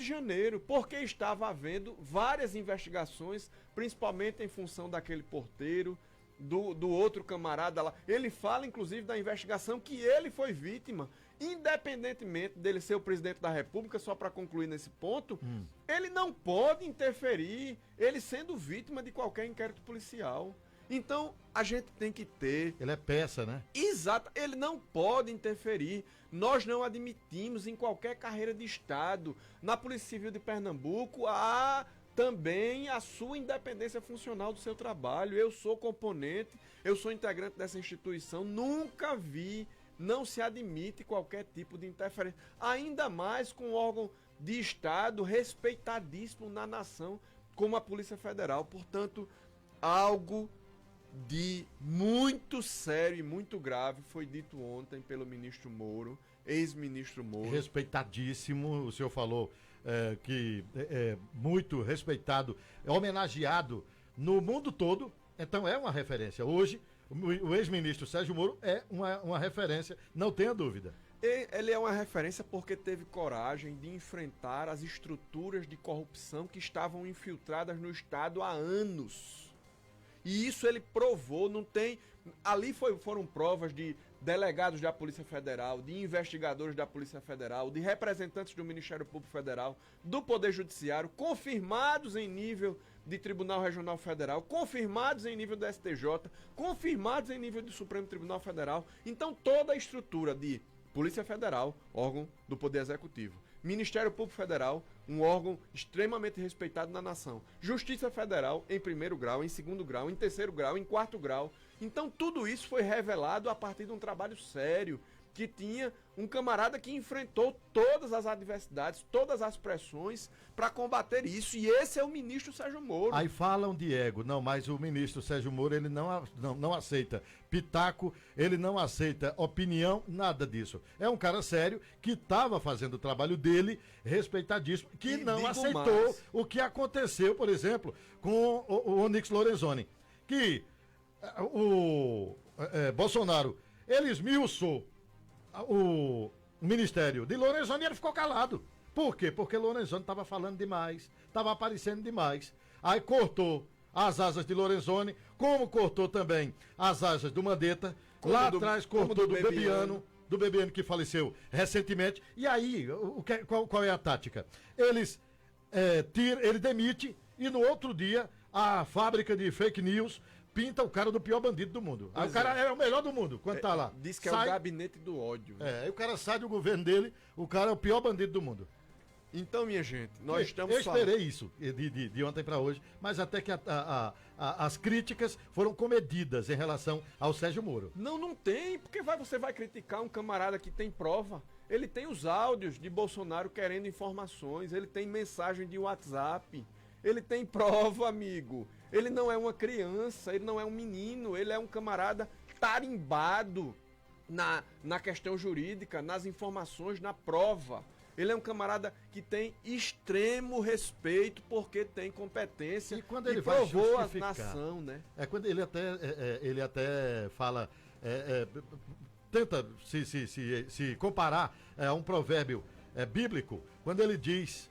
janeiro, porque estava havendo várias investigações, principalmente em função daquele porteiro, do outro camarada lá. Ele fala, inclusive, da investigação que ele foi vítima, independentemente dele ser o presidente da República, só para concluir nesse ponto, ele não pode interferir, ele sendo vítima de qualquer inquérito policial. Então, a gente tem que ter... Ele é peça, né? Exato, ele não pode interferir. Nós não admitimos em qualquer carreira de Estado. Na Polícia Civil de Pernambuco, há também a sua independência funcional do seu trabalho. Eu sou componente, eu sou integrante dessa instituição, nunca vi, não se admite qualquer tipo de interferência. Ainda mais com um órgão de Estado respeitadíssimo na nação, como a Polícia Federal. Portanto, algo de muito sério e muito grave foi dito ontem pelo ministro Moro, ex-ministro Moro. Respeitadíssimo, o senhor falou que é muito respeitado, é homenageado no mundo todo, então é uma referência. Hoje, o ex-ministro Sérgio Moro é uma referência, não tenha dúvida. Ele é uma referência porque teve coragem de enfrentar as estruturas de corrupção que estavam infiltradas no Estado há anos. E isso ele provou, não tem... Ali foram provas de delegados da Polícia Federal, de investigadores da Polícia Federal, de representantes do Ministério Público Federal, do Poder Judiciário, confirmados em nível de Tribunal Regional Federal, confirmados em nível do STJ, confirmados em nível do Supremo Tribunal Federal. Então toda a estrutura de Polícia Federal, órgão do Poder Executivo. Ministério Público Federal, um órgão extremamente respeitado na nação. Justiça Federal, em primeiro grau, em segundo grau, em terceiro grau, em quarto grau. Então tudo isso foi revelado a partir de um trabalho sério, que tinha um camarada que enfrentou todas as adversidades, todas as pressões para combater isso. E esse é o ministro Sérgio Moro. Aí falam de ego. Não, mas o ministro Sérgio Moro, ele não aceita pitaco, ele não aceita opinião, nada disso. É um cara sério que estava fazendo o trabalho dele, respeitadíssimo, que não aceitou mais o que aconteceu, por exemplo, com o Onyx Lorenzoni. Que o Bolsonaro, ele esmiuçou o ministério de Lorenzoni, ele ficou calado. Por quê? Porque Lorenzoni estava falando demais, estava aparecendo demais. Aí cortou as asas de Lorenzoni, como cortou também as asas do Mandetta, lá atrás cortou do Bebiano que faleceu recentemente. E aí, qual é a tática? Ele demite e no outro dia a fábrica de fake news pinta o cara do pior bandido do mundo. Aí o cara é o melhor do mundo quando tá lá. Diz que é o gabinete do ódio. Aí o cara sai do governo dele, o cara é o pior bandido do mundo. Então, minha gente, nós estamos Eu esperei isso de ontem para hoje, mas até que as críticas foram comedidas em relação ao Sérgio Moro. Não tem, porque você vai criticar um camarada que tem prova. Ele tem os áudios de Bolsonaro querendo informações, ele tem mensagem de WhatsApp, ele tem prova, amigo. Ele não é uma criança, ele não é um menino, ele é um camarada tarimbado na questão jurídica, nas informações, na prova. Ele é um camarada que tem extremo respeito porque tem competência e quando ele provou a nação, né? Quando ele até fala, tenta se comparar a um provérbio bíblico, quando ele diz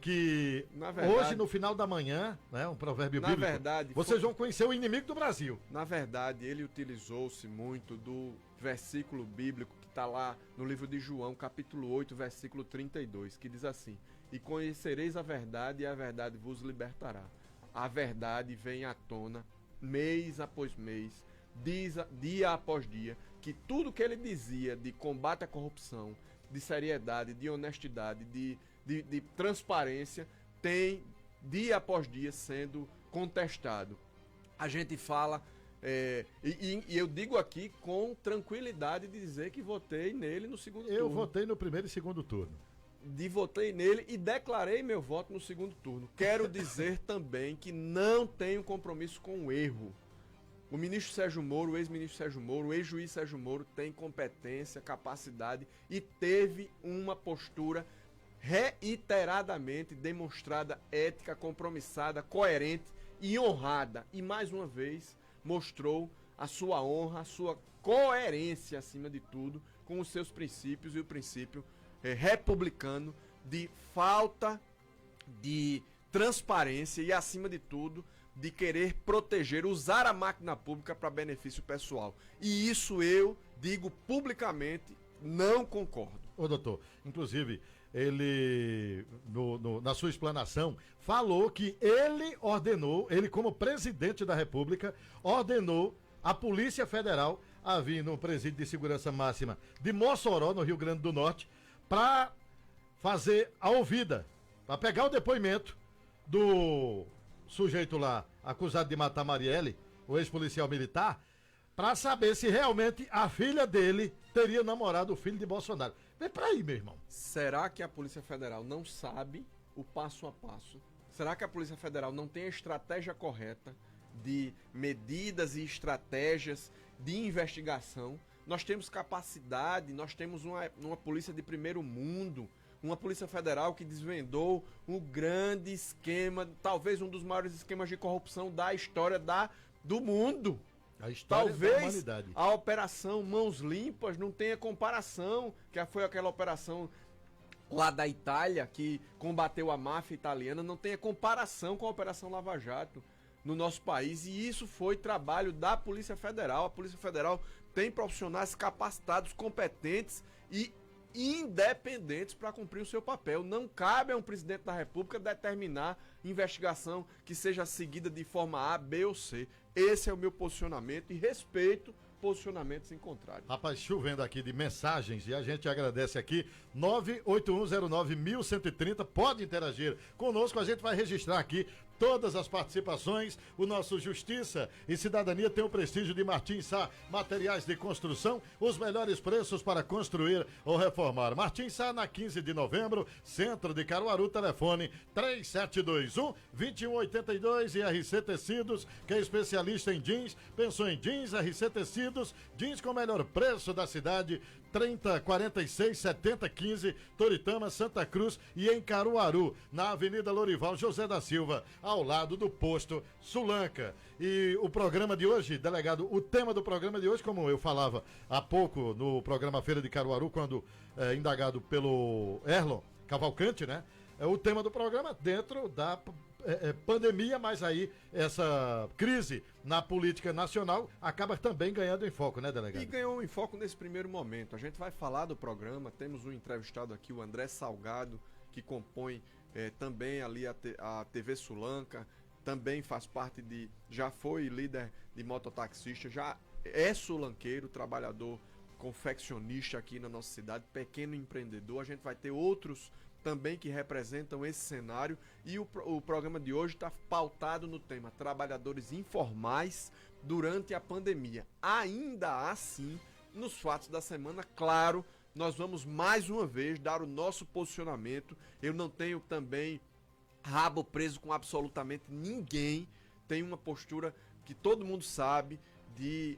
que verdade, hoje no final da manhã, né, um provérbio bíblico, verdade, vocês vão conhecer o inimigo do Brasil. Na verdade, ele utilizou-se muito do versículo bíblico que está lá no livro de João, capítulo 8, versículo 32, que diz assim: e conhecereis a verdade e a verdade vos libertará. A verdade vem à tona mês após mês, dia após dia, que tudo que ele dizia de combate à corrupção, de seriedade, de honestidade, de transparência, tem dia após dia sendo contestado. A gente fala, e eu digo aqui com tranquilidade de dizer que votei nele no segundo turno. Eu votei no primeiro e segundo turno. Votei nele e declarei meu voto no segundo turno. Quero dizer também que não tenho compromisso com o erro. O ministro Sérgio Moro, o ex-ministro Sérgio Moro, o ex-juiz Sérgio Moro tem competência, capacidade e teve uma postura reiteradamente demonstrada ética, compromissada, coerente e honrada. E mais uma vez mostrou a sua honra, a sua coerência acima de tudo com os seus princípios e o princípio republicano de falta de transparência e, acima de tudo, de querer proteger, usar a máquina pública para benefício pessoal. E isso eu digo publicamente, não concordo. Ô, doutor, inclusive, ele, na sua explanação, falou que ele ordenou, ele como presidente da República, ordenou a Polícia Federal a vir no presídio de segurança máxima de Mossoró, no Rio Grande do Norte, para fazer a ouvida, para pegar o depoimento do sujeito lá acusado de matar Marielle, o ex-policial militar, para saber se realmente a filha dele teria namorado o filho de Bolsonaro. Vem pra aí, meu irmão. Será que a Polícia Federal não sabe o passo a passo? Será que a Polícia Federal não tem a estratégia correta de medidas e estratégias de investigação? Nós temos capacidade, nós temos uma polícia de primeiro mundo, uma Polícia Federal que desvendou um grande esquema, talvez um dos maiores esquemas de corrupção da história do mundo. A história talvez da humanidade. A Operação Mãos Limpas não tenha comparação, que foi aquela operação lá da Itália, que combateu a máfia italiana, não tenha comparação com a Operação Lava Jato no nosso país, e isso foi trabalho da Polícia Federal. A Polícia Federal tem profissionais capacitados, competentes e independentes para cumprir o seu papel. Não cabe a um presidente da República determinar investigação que seja seguida de forma A, B ou C. Esse é o meu posicionamento e respeito posicionamentos em contrário. Rapaz, chovendo aqui de mensagens e a gente agradece aqui, 98109-1130, pode interagir conosco, a gente vai registrar aqui todas as participações. O nosso Justiça e Cidadania tem o prestígio de Martins Sá, materiais de construção, os melhores preços para construir ou reformar. Martins Sá, na 15 de novembro, centro de Caruaru, telefone 3721-2182 e RC Tecidos, que é especialista em jeans. Pensou em jeans, RC Tecidos, jeans com o melhor preço da cidade, 3046-7015, Toritama, Santa Cruz e em Caruaru, na Avenida Lorival José da Silva, ao lado do posto Sulanca. E o programa de hoje, delegado, o tema do programa de hoje, como eu falava há pouco no programa Feira de Caruaru, quando indagado pelo Erlon Cavalcante, né? O tema do programa dentro da pandemia, mas aí essa crise na política nacional acaba também ganhando em foco, né, delegado? E ganhou em foco nesse primeiro momento. A gente vai falar do programa, temos um entrevistado aqui, o André Salgado, que compõe também ali a TV Sulanca, também faz parte já foi líder de mototaxista, já é sulanqueiro, trabalhador, confeccionista aqui na nossa cidade, pequeno empreendedor. A gente vai ter outros também que representam esse cenário, e o programa de hoje está pautado no tema trabalhadores informais durante a pandemia. Ainda assim, nos fatos da semana, claro, nós vamos mais uma vez dar o nosso posicionamento. Eu não tenho também rabo preso com absolutamente ninguém, tenho uma postura que todo mundo sabe, de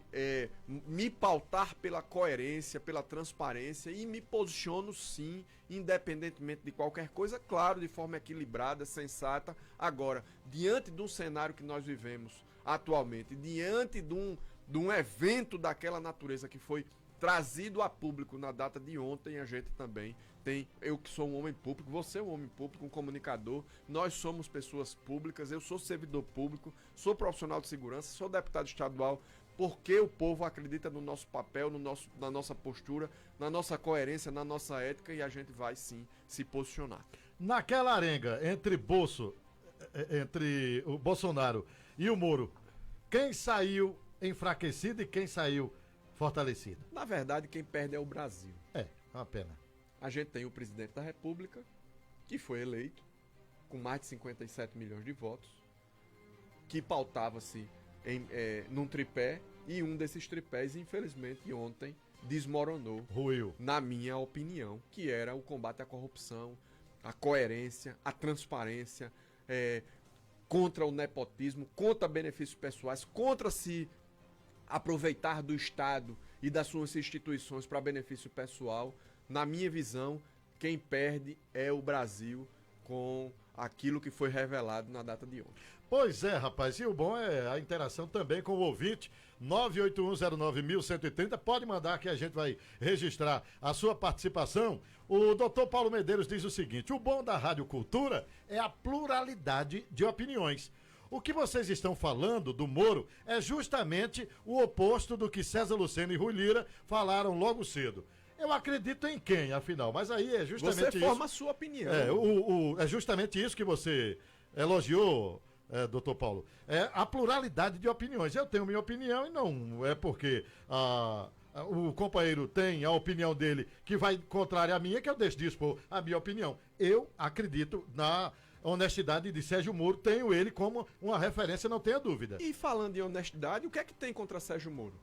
me pautar pela coerência, pela transparência, e me posiciono sim, independentemente de qualquer coisa, claro, de forma equilibrada, sensata. Agora, diante de um cenário que nós vivemos atualmente, diante de um evento daquela natureza que foi trazido a público na data de ontem, a gente também tem, eu que sou um homem público, você é um homem público, um comunicador, nós somos pessoas públicas, eu sou servidor público, sou profissional de segurança, sou deputado estadual, porque o povo acredita no nosso papel, na nossa postura, na nossa coerência, na nossa ética, e a gente vai sim se posicionar. Naquela arenga entre o Bolsonaro e o Moro, quem saiu enfraquecido e quem saiu fortalecido? Na verdade, quem perde é o Brasil. É uma pena. A gente tem o presidente da República, que foi eleito com mais de 57 milhões de votos, que pautava-se num tripé, e um desses tripés, infelizmente, ontem desmoronou. Ruiu. Na minha opinião, que era o combate à corrupção, a coerência, a transparência, contra o nepotismo, contra benefícios pessoais, contra se aproveitar do Estado e das suas instituições para benefício pessoal. Na minha visão, quem perde é o Brasil com aquilo que foi revelado na data de ontem. Pois é, rapaz, e o bom é a interação também com o ouvinte, 98109-1130, pode mandar que a gente vai registrar a sua participação. O doutor Paulo Medeiros diz o seguinte: o bom da Rádio Cultura é a pluralidade de opiniões. O que vocês estão falando do Moro é justamente o oposto do que César Lucena e Rui Lira falaram logo cedo. Eu acredito em quem, afinal? Mas aí é justamente isso. Você forma a sua opinião. É justamente isso que você elogiou, doutor Paulo. É a pluralidade de opiniões. Eu tenho minha opinião e não é porque o companheiro tem a opinião dele que vai contrária à minha que eu deixo de expor a minha opinião. Eu acredito na honestidade de Sérgio Moro, tenho ele como uma referência, não tenha dúvida. E falando em honestidade, o que é que tem contra Sérgio Moro?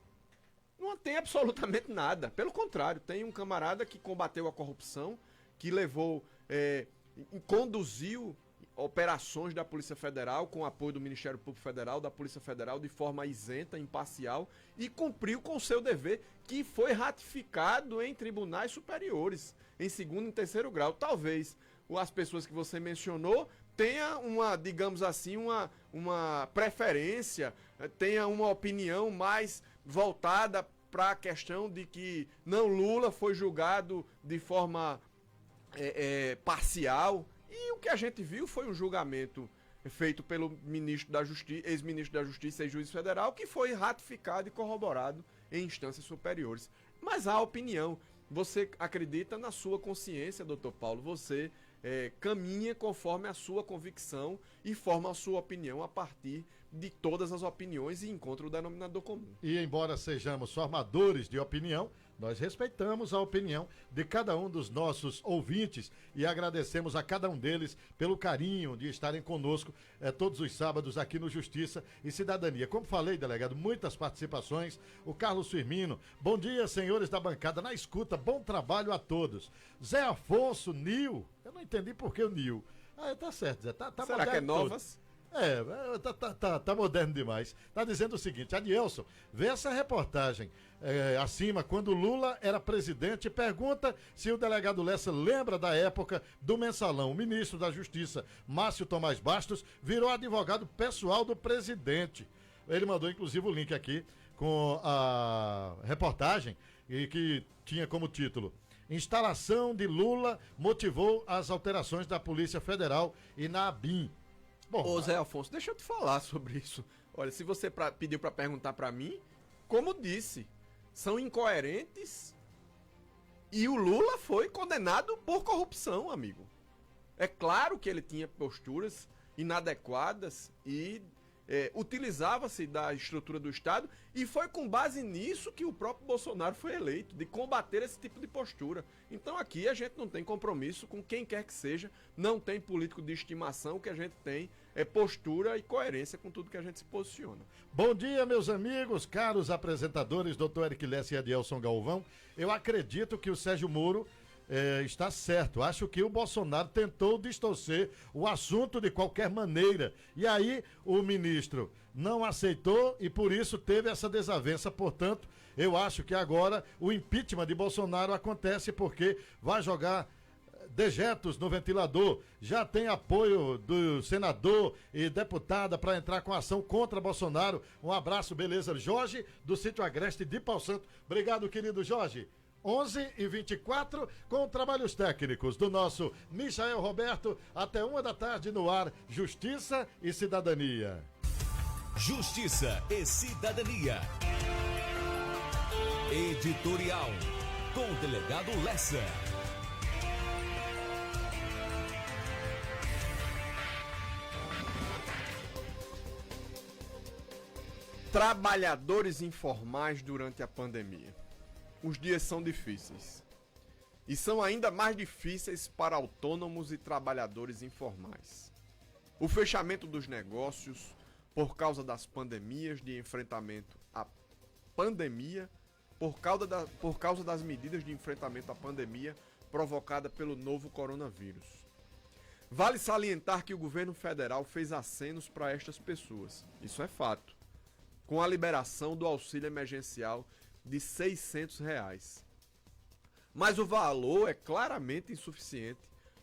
Não tem absolutamente nada. Pelo contrário, tem um camarada que combateu a corrupção, que levou, conduziu operações da Polícia Federal com apoio do Ministério Público Federal, da Polícia Federal, de forma isenta, imparcial, e cumpriu com o seu dever, que foi ratificado em tribunais superiores, em segundo e terceiro grau. Talvez as pessoas que você mencionou tenha uma, digamos assim, uma preferência, tenha uma opinião mais voltada para a questão de que não, Lula foi julgado de forma parcial. E o que a gente viu foi um julgamento feito pelo ex-ministro da Justiça e juiz federal, que foi ratificado e corroborado em instâncias superiores. Mas há opinião. Você acredita na sua consciência, doutor Paulo, você caminha conforme a sua convicção e forma a sua opinião a partir de todas as opiniões e encontra o denominador comum. E embora sejamos formadores de opinião, nós respeitamos a opinião de cada um dos nossos ouvintes e agradecemos a cada um deles pelo carinho de estarem conosco todos os sábados aqui no Justiça e Cidadania. Como falei, delegado, muitas participações. O Carlos Firmino, bom dia, senhores da bancada, na escuta, bom trabalho a todos. Zé Afonso, Nil, eu não entendi por que o Nil. Tá certo, Zé, tá Será que é novas? Tá moderno demais. Tá dizendo o seguinte: Adilson, vê essa reportagem acima, quando Lula era presidente, pergunta se o delegado Lessa lembra da época do mensalão. O ministro da Justiça, Márcio Tomás Bastos, virou advogado pessoal do presidente. Ele mandou inclusive o link aqui com a reportagem e que tinha como título: Instalação de Lula motivou as alterações da Polícia Federal e na ABIN. Bom, ô Zé Afonso, deixa eu te falar sobre isso. Olha, se você pediu para perguntar para mim, como disse, são incoerentes e o Lula foi condenado por corrupção, amigo. É claro que ele tinha posturas inadequadas e utilizava-se da estrutura do Estado e foi com base nisso que o próprio Bolsonaro foi eleito, de combater esse tipo de postura. Então aqui a gente não tem compromisso com quem quer que seja, não tem político de estimação, o que a gente tem é postura e coerência com tudo que a gente se posiciona. Bom dia, meus amigos, caros apresentadores, doutor Eric Lessa e Adielson Galvão. Eu acredito que o Sérgio Moro está certo. Acho que o Bolsonaro tentou distorcer o assunto de qualquer maneira. E aí o ministro não aceitou e por isso teve essa desavença. Portanto, eu acho que agora o impeachment de Bolsonaro acontece porque vai jogar dejetos no ventilador. Já tem apoio do senador e deputada para entrar com ação contra Bolsonaro. Um abraço, beleza? Jorge, do Sítio Agreste de Pau Santo. Obrigado, querido Jorge. 11h24, com trabalhos técnicos do nosso Michael Roberto, até 1h no ar, Justiça e Cidadania. Justiça e Cidadania. Editorial, com o delegado Lessa. Trabalhadores informais durante a pandemia. Os dias são difíceis. E são ainda mais difíceis para autônomos e trabalhadores informais. O fechamento dos negócios por causa das pandemias de enfrentamento à pandemia, por causa das medidas de enfrentamento à pandemia provocada pelo novo coronavírus. Vale salientar que o governo federal fez acenos para estas pessoas. Isso é fato. Com a liberação do auxílio emergencial de R$600. Mas o valor é claramente insuficiente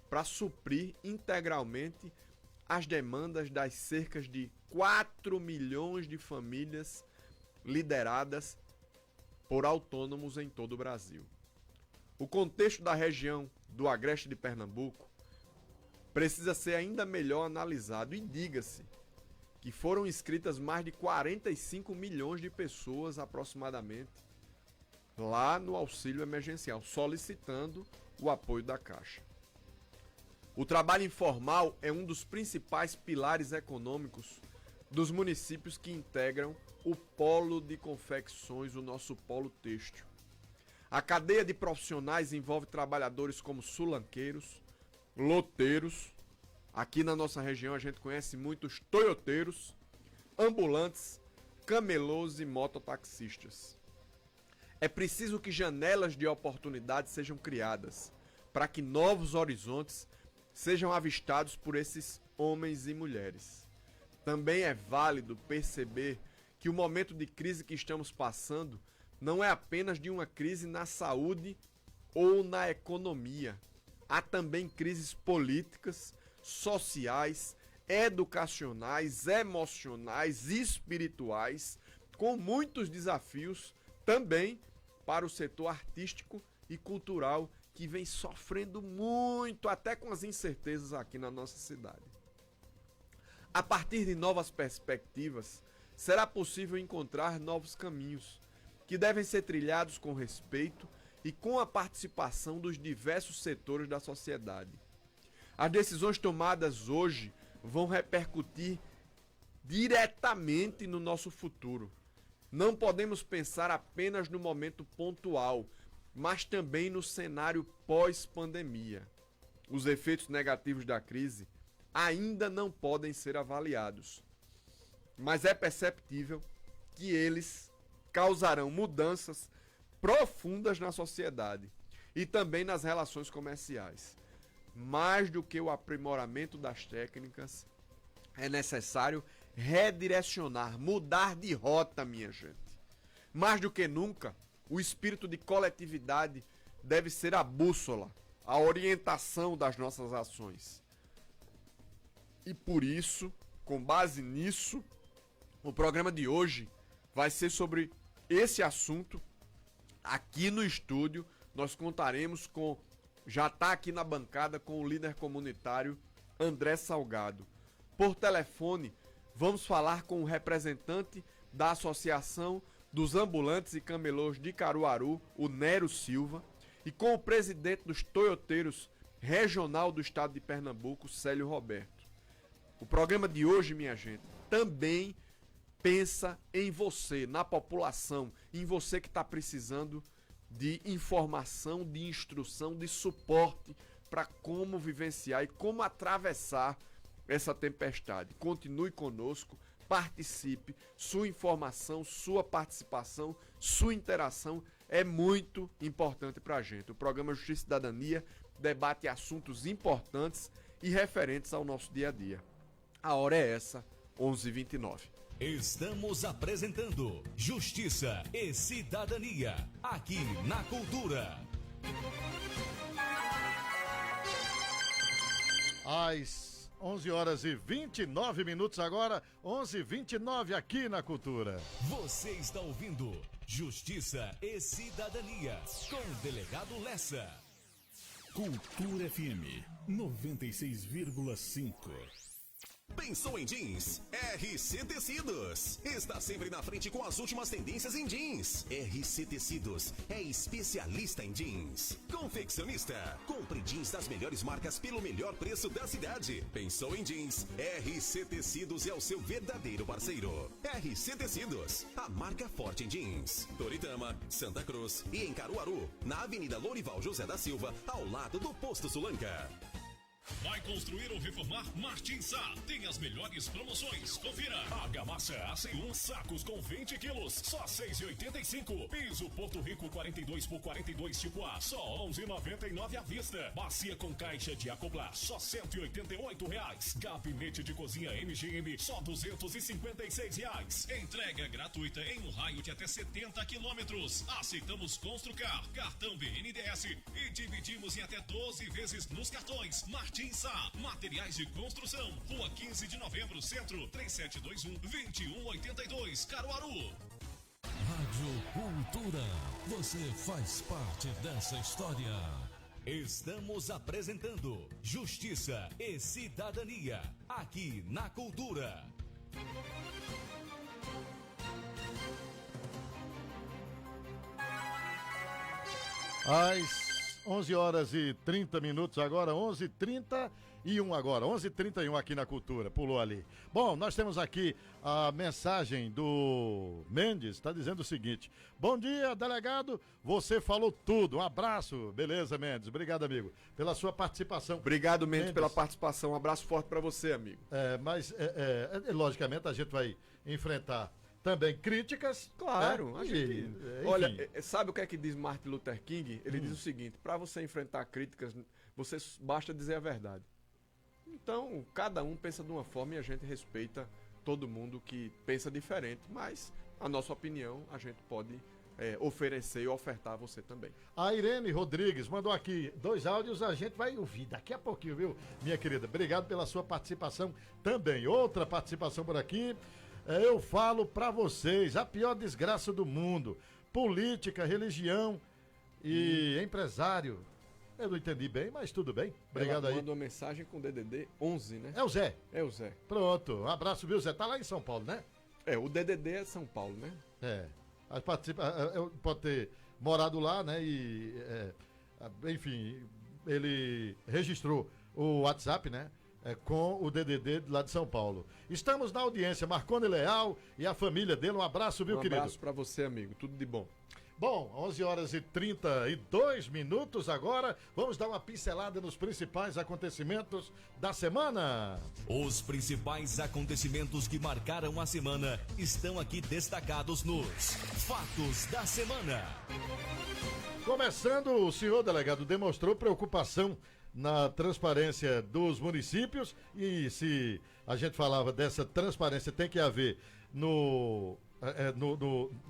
para suprir integralmente as demandas das cerca de 4 milhões de famílias lideradas por autônomos em todo o Brasil. O contexto da região do Agreste de Pernambuco precisa ser ainda melhor analisado e diga-se que foram inscritas mais de 45 milhões de pessoas aproximadamente lá no auxílio emergencial, solicitando o apoio da Caixa. O trabalho informal é um dos principais pilares econômicos dos municípios que integram o polo de confecções, o nosso polo têxtil. A cadeia de profissionais envolve trabalhadores como sulanqueiros, loteiros, aqui na nossa região a gente conhece muitos toyoteiros, ambulantes, camelôs e mototaxistas. É preciso que janelas de oportunidade sejam criadas para que novos horizontes sejam avistados por esses homens e mulheres. Também é válido perceber que o momento de crise que estamos passando não é apenas de uma crise na saúde ou na economia. Há também crises políticas, sociais, educacionais, emocionais, espirituais, com muitos desafios também para o setor artístico e cultural que vem sofrendo muito, até com as incertezas aqui na nossa cidade. A partir de novas perspectivas, será possível encontrar novos caminhos, que devem ser trilhados com respeito e com a participação dos diversos setores da sociedade. As decisões tomadas hoje vão repercutir diretamente no nosso futuro. Não podemos pensar apenas no momento pontual, mas também no cenário pós-pandemia. Os efeitos negativos da crise ainda não podem ser avaliados, mas é perceptível que eles causarão mudanças profundas na sociedade e também nas relações comerciais. Mais do que o aprimoramento das técnicas, é necessário redirecionar, mudar de rota, minha gente. Mais do que nunca, o espírito de coletividade deve ser a bússola, a orientação das nossas ações. E por isso, com base nisso, o programa de hoje vai ser sobre esse assunto. Aqui no estúdio, nós contaremos com, já está aqui na bancada, com o líder comunitário André Salgado. Por telefone, vamos falar com o representante da Associação dos Ambulantes e Camelôs de Caruaru, o Nero Silva, e com o presidente dos Toyoteiros Regional do Estado de Pernambuco, Célio Roberto. O programa de hoje, minha gente, também pensa em você, na população, em você que está precisando de informação, de instrução, de suporte para como vivenciar e como atravessar essa tempestade. Continue conosco, participe, sua informação, sua participação, sua interação é muito importante para a gente. O programa Justiça e Cidadania debate assuntos importantes e referentes ao nosso dia a dia. A hora é essa, 11h29. Estamos apresentando Justiça e Cidadania, aqui na Cultura. Às 11h29 agora, 11h29 aqui na Cultura. Você está ouvindo Justiça e Cidadania, com o delegado Lessa. Cultura FM 96,5. Pensou em jeans? RC Tecidos. Está sempre na frente com as últimas tendências em jeans. RC Tecidos é especialista em jeans. Confeccionista. Compre jeans das melhores marcas pelo melhor preço da cidade. Pensou em jeans? RC Tecidos é o seu verdadeiro parceiro. RC Tecidos, a marca forte em jeans. Toritama, Santa Cruz e em Caruaru, na Avenida Lourival José da Silva, ao lado do Posto Sulanca. Vai construir ou reformar? Martins Sá tem as melhores promoções. Confira. Argamassa AC1 sacos com 20 quilos, só R$6,85. Piso Porto Rico 42 por 42 tipo A, só R$11,99 à vista. Bacia com caixa de acoplar, só R$188. Gabinete de cozinha MGM, só R$256. Entrega gratuita em um raio de até 70 quilômetros. Aceitamos Construcar, cartão BNDES e dividimos em até 12 vezes nos cartões. Martins Sá, materiais de construção, Rua 15 de Novembro, Centro, 3721-2182, Caruaru. Rádio Cultura. Você faz parte dessa história. Estamos apresentando Justiça e Cidadania, aqui na Cultura. Às 11 horas e 30 minutos agora, 11h31 agora, 11h31 aqui na Cultura, pulou ali. Bom, nós temos aqui a mensagem do Mendes, está dizendo o seguinte: bom dia, delegado, você falou tudo, um abraço, beleza, Mendes, obrigado, amigo, pela sua participação. Obrigado, Mendes, pela participação, um abraço forte para você, amigo. Mas, logicamente, a gente vai enfrentar também críticas. Claro, né? a gente... Enfim. Olha, sabe o que é que diz Martin Luther King? Ele diz o seguinte: para você enfrentar críticas, você basta dizer a verdade. Então, cada um pensa de uma forma e a gente respeita todo mundo que pensa diferente, mas a nossa opinião a gente pode oferecer e ofertar a você também. A Irene Rodrigues mandou aqui 2 áudios, a gente vai ouvir daqui a pouquinho, viu, minha querida? Obrigado pela sua participação também. Outra participação por aqui. Eu falo pra vocês, a pior desgraça do mundo, política, religião e empresário. Eu não entendi bem, mas tudo bem. Obrigado aí. Manda uma mensagem com DDD 11, né? É o Zé. É o Zé. Pronto, um abraço, viu, Zé? Tá lá em São Paulo, né? O DDD é São Paulo, né? Pode ter morado lá, né? Enfim, ele registrou o WhatsApp, né? Com o DDD lá de São Paulo. Estamos na audiência, Marconi Leal e a família dele. Um abraço, viu, querido? Um abraço pra você, amigo. Tudo de bom. Bom, 11 horas e 32 minutos agora. Vamos dar uma pincelada nos principais acontecimentos da semana. Os principais acontecimentos que marcaram a semana estão aqui destacados nos Fatos da Semana. Começando, o senhor delegado demonstrou preocupação na transparência dos municípios, e se a gente falava dessa transparência, tem que haver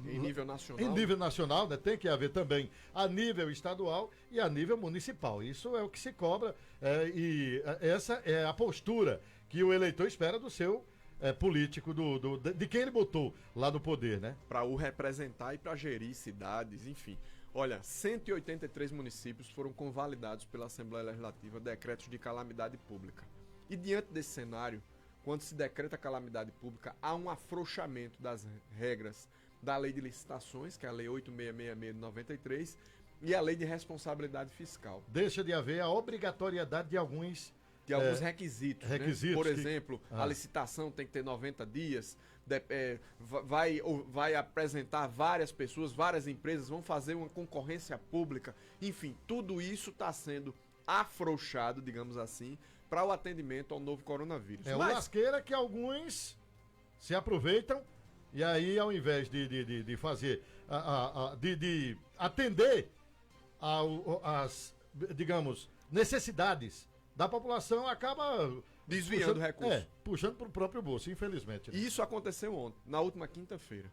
em nível nacional. Em nível nacional, né? Tem que haver também a nível estadual e a nível municipal. Isso é o que se cobra, e essa é a postura que o eleitor espera do seu político, de quem ele botou lá no poder, né? Para o representar e para gerir cidades, enfim. Olha, 183 municípios foram convalidados pela Assembleia Legislativa decretos de calamidade pública. E diante desse cenário, quando se decreta calamidade pública, há um afrouxamento das regras da Lei de Licitações, que é a Lei 8666 de 93, e a Lei de Responsabilidade Fiscal. Deixa de haver a obrigatoriedade de alguns requisitos. Requisitos. Né? Por exemplo, a licitação tem que ter 90 dias, vai apresentar várias pessoas, várias empresas, vão fazer uma concorrência pública. Enfim, tudo isso está sendo afrouxado, digamos assim, para o atendimento ao novo coronavírus. O lasqueira que alguns se aproveitam e aí, ao invés de fazer, de atender as, digamos, necessidades da população, acaba desviando recursos. Puxando para o próprio bolso, infelizmente. Né? Isso aconteceu ontem, na última quinta-feira.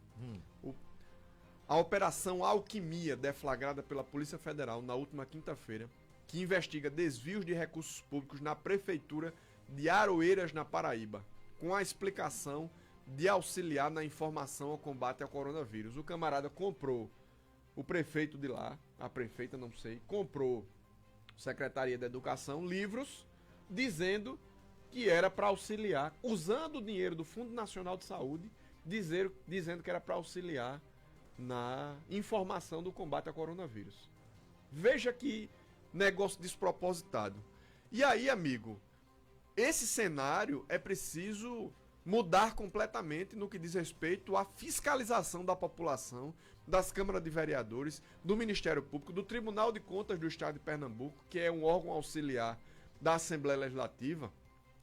A Operação Alquimia, deflagrada pela Polícia Federal na última quinta-feira, que investiga desvios de recursos públicos na Prefeitura de Aroeiras, na Paraíba, com a explicação de auxiliar na informação ao combate ao coronavírus. O camarada comprou, o prefeito de lá, a prefeita, não sei, comprou Secretaria da Educação, livros, dizendo que era para auxiliar, usando o dinheiro do Fundo Nacional de Saúde, dizendo que era para auxiliar na informação do combate ao coronavírus. Veja que negócio despropositado. E aí, amigo, esse cenário é preciso mudar completamente no que diz respeito à fiscalização da população, das câmaras de vereadores, do Ministério Público, do Tribunal de Contas do Estado de Pernambuco, que é um órgão auxiliar da Assembleia Legislativa.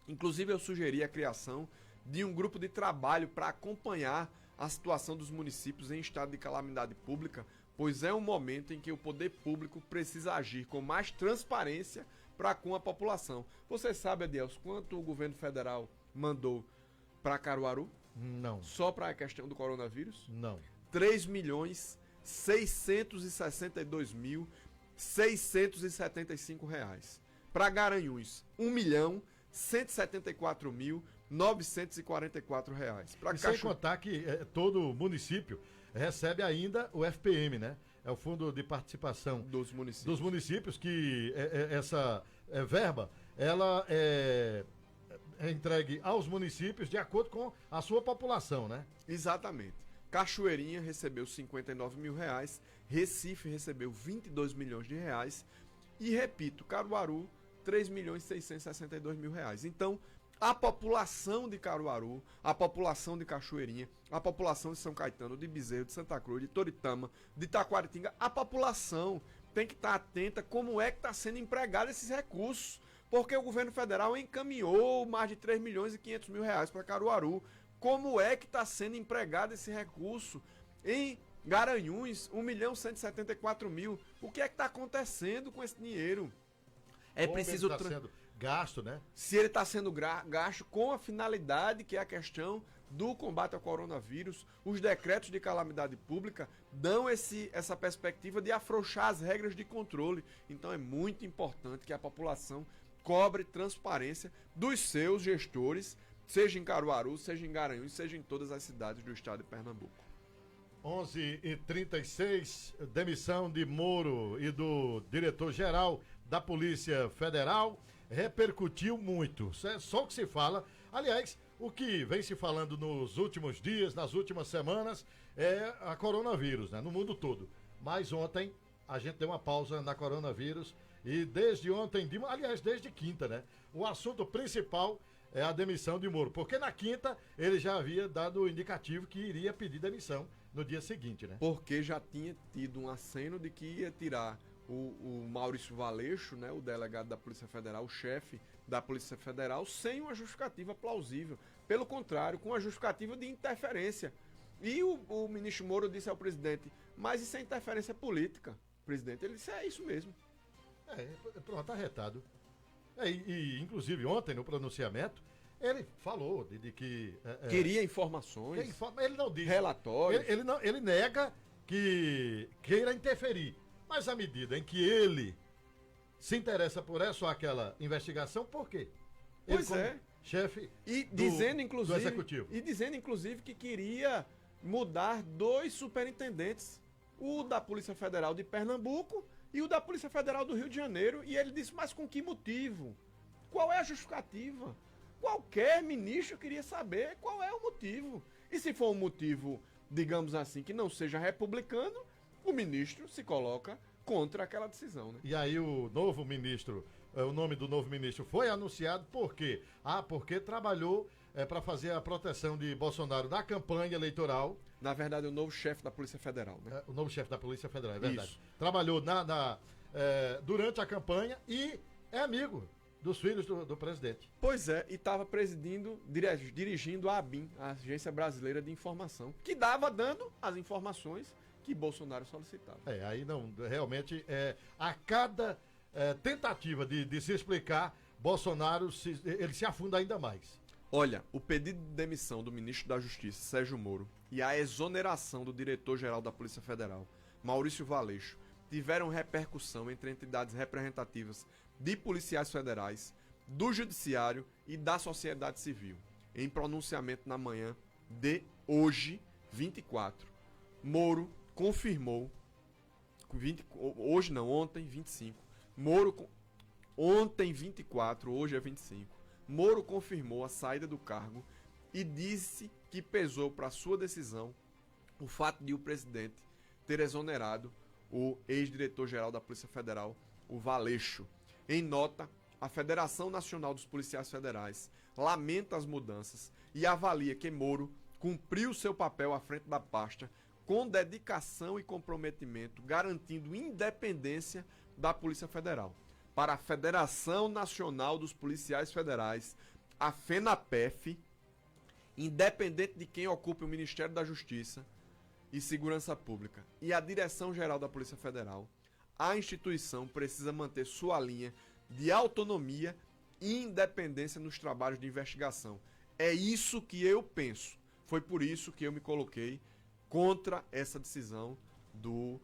Inclusive, eu sugeri a criação de um grupo de trabalho para acompanhar a situação dos municípios em estado de calamidade pública, pois é um momento em que o poder público precisa agir com mais transparência para com a população. Você sabe, Adelso, quanto o governo federal mandou para Caruaru? Não. Só para a questão do coronavírus? Não. 3.662.675 reais. Para Garanhuns, 1.175.000 R$174.944. E sem contar que todo município recebe ainda o FPM, né? É o Fundo de Participação dos municípios. Dos municípios, que essa verba, ela é entregue aos municípios de acordo com a sua população, né? Exatamente. Cachoeirinha recebeu R$59 mil, Recife recebeu R$22 milhões e, repito, Caruaru, R$3.662.000. Então, a população de Caruaru, a população de Cachoeirinha, a população de São Caetano, de Bezerro, de Santa Cruz, de Toritama, de Taquaritinga, a população tem que estar atenta como é que está sendo empregado esses recursos, porque o governo federal encaminhou mais de R$3.500.000 para Caruaru. Como é que está sendo empregado esse recurso? Em Garanhuns, R$1.174.000. O que é que está acontecendo com esse dinheiro? É preciso... Está sendo gasto, né? Se ele está sendo gasto com a finalidade, que é a questão do combate ao coronavírus, os decretos de calamidade pública dão essa perspectiva de afrouxar as regras de controle. Então é muito importante que a população cobre transparência dos seus gestores, seja em Caruaru, seja em Garanhuns, seja em todas as cidades do estado de Pernambuco. 11h36, demissão de Moro e do diretor-geral da Polícia Federal repercutiu muito. Só o que se fala. Aliás, o que vem se falando nos últimos dias, nas últimas semanas, é a coronavírus, né? No mundo todo. Mas ontem a gente deu uma pausa na coronavírus e desde ontem, aliás, desde quinta, né? O assunto principal é a demissão de Moro, porque na quinta ele já havia dado o indicativo que iria pedir demissão no dia seguinte, né? Porque já tinha tido um aceno de que ia tirar o Maurício Valeixo, né, o delegado da Polícia Federal, o chefe da Polícia Federal, sem uma justificativa plausível. Pelo contrário, com uma justificativa de interferência. E o ministro Moro disse ao presidente, mas isso é interferência política, presidente. Ele disse, é isso mesmo. Pronto, tá arretado. Inclusive, ontem, no pronunciamento, ele falou de que... queria informações. Ele não disse. Relatórios. Ele nega que queira interferir. Mas à medida em que ele se interessa por essa ou aquela investigação, por quê? Pois é. Chefe do Executivo. E dizendo, inclusive, que queria mudar 2 superintendentes. O da Polícia Federal de Pernambuco e o da Polícia Federal do Rio de Janeiro. E ele disse, mas com que motivo? Qual é a justificativa? Qualquer ministro queria saber qual é o motivo. E se for um motivo, digamos assim, que não seja republicano, o ministro se coloca contra aquela decisão, né? E aí o novo ministro, o nome do novo ministro foi anunciado por quê? Porque trabalhou para fazer a proteção de Bolsonaro na campanha eleitoral. Na verdade, o novo chefe da Polícia Federal, né? O novo chefe da Polícia Federal, é verdade. Isso. Trabalhou durante a campanha e é amigo dos filhos do presidente. Pois é, e estava dirigindo a ABIN, a Agência Brasileira de Informação, que dando as informações que Bolsonaro solicitava. Aí não, realmente, a cada tentativa de se explicar, Bolsonaro ele se afunda ainda mais. Olha, o pedido de demissão do ministro da Justiça, Sérgio Moro, e a exoneração do diretor-geral da Polícia Federal, Maurício Valeixo, tiveram repercussão entre entidades representativas de policiais federais, do Judiciário e da sociedade civil. Em pronunciamento na manhã de hoje, 24, Moro confirmou, ontem, 25, ontem, 24, hoje é 25, Moro confirmou a saída do cargo e disse que pesou para sua decisão o fato de o presidente ter exonerado o ex-diretor-geral da Polícia Federal, o Valeixo. Em nota, a Federação Nacional dos Policiais Federais lamenta as mudanças e avalia que Moro cumpriu seu papel à frente da pasta com dedicação e comprometimento, garantindo independência da Polícia Federal. Para a Federação Nacional dos Policiais Federais, a FENAPEF, independente de quem ocupe o Ministério da Justiça e Segurança Pública e a Direção-Geral da Polícia Federal, a instituição precisa manter sua linha de autonomia e independência nos trabalhos de investigação. É isso que eu penso. Foi por isso que eu me coloquei contra essa decisão do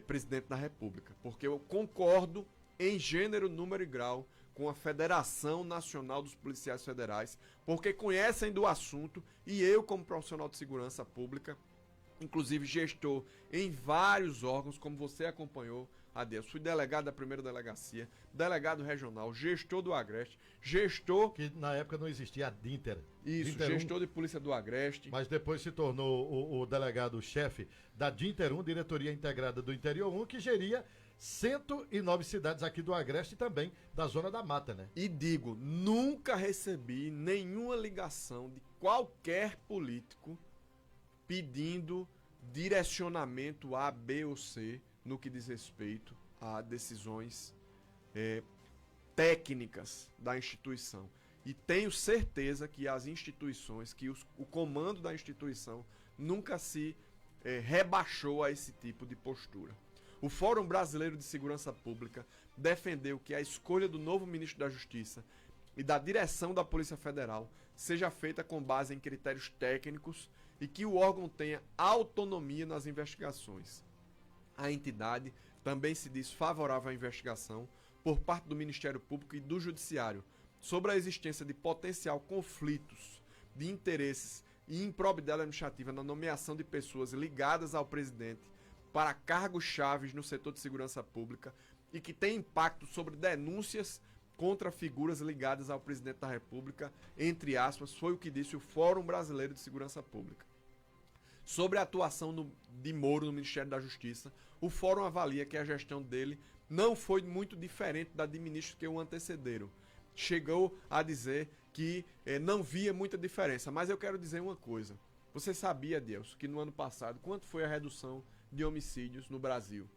presidente da República, porque eu concordo em gênero, número e grau com a Federação Nacional dos Policiais Federais, porque conhecem do assunto, e eu, como profissional de segurança pública, inclusive gestor em vários órgãos, como você acompanhou, Adeus, fui delegado da primeira delegacia, delegado regional, gestor do Agreste, gestor... Que na época não existia a Dinter. Isso, Dinter gestor de polícia do Agreste. Mas depois se tornou o delegado-chefe da Dinter 1, Diretoria Integrada do Interior 1, que geria 109 cidades aqui do Agreste e também da Zona da Mata, né? E digo, nunca recebi nenhuma ligação de qualquer político pedindo direcionamento A, B ou C no que diz respeito a decisões técnicas da instituição. E tenho certeza que as instituições, que o comando da instituição nunca se rebaixou a esse tipo de postura. O Fórum Brasileiro de Segurança Pública defendeu que a escolha do novo ministro da Justiça e da direção da Polícia Federal seja feita com base em critérios técnicos e que o órgão tenha autonomia nas investigações. A entidade também se diz favorável à investigação por parte do Ministério Público e do Judiciário sobre a existência de potencial conflitos de interesses e improbidade administrativa na nomeação de pessoas ligadas ao presidente para cargos chaves no setor de segurança pública e que tem impacto sobre denúncias contra figuras ligadas ao presidente da República, entre aspas, foi o que disse o Fórum Brasileiro de Segurança Pública. Sobre a atuação de Moro no Ministério da Justiça, o Fórum avalia que a gestão dele não foi muito diferente da de ministros que o antecederam. Chegou a dizer que não via muita diferença, mas eu quero dizer uma coisa. Você sabia, Adelson, que no ano passado, quanto foi a redução de homicídios no Brasil?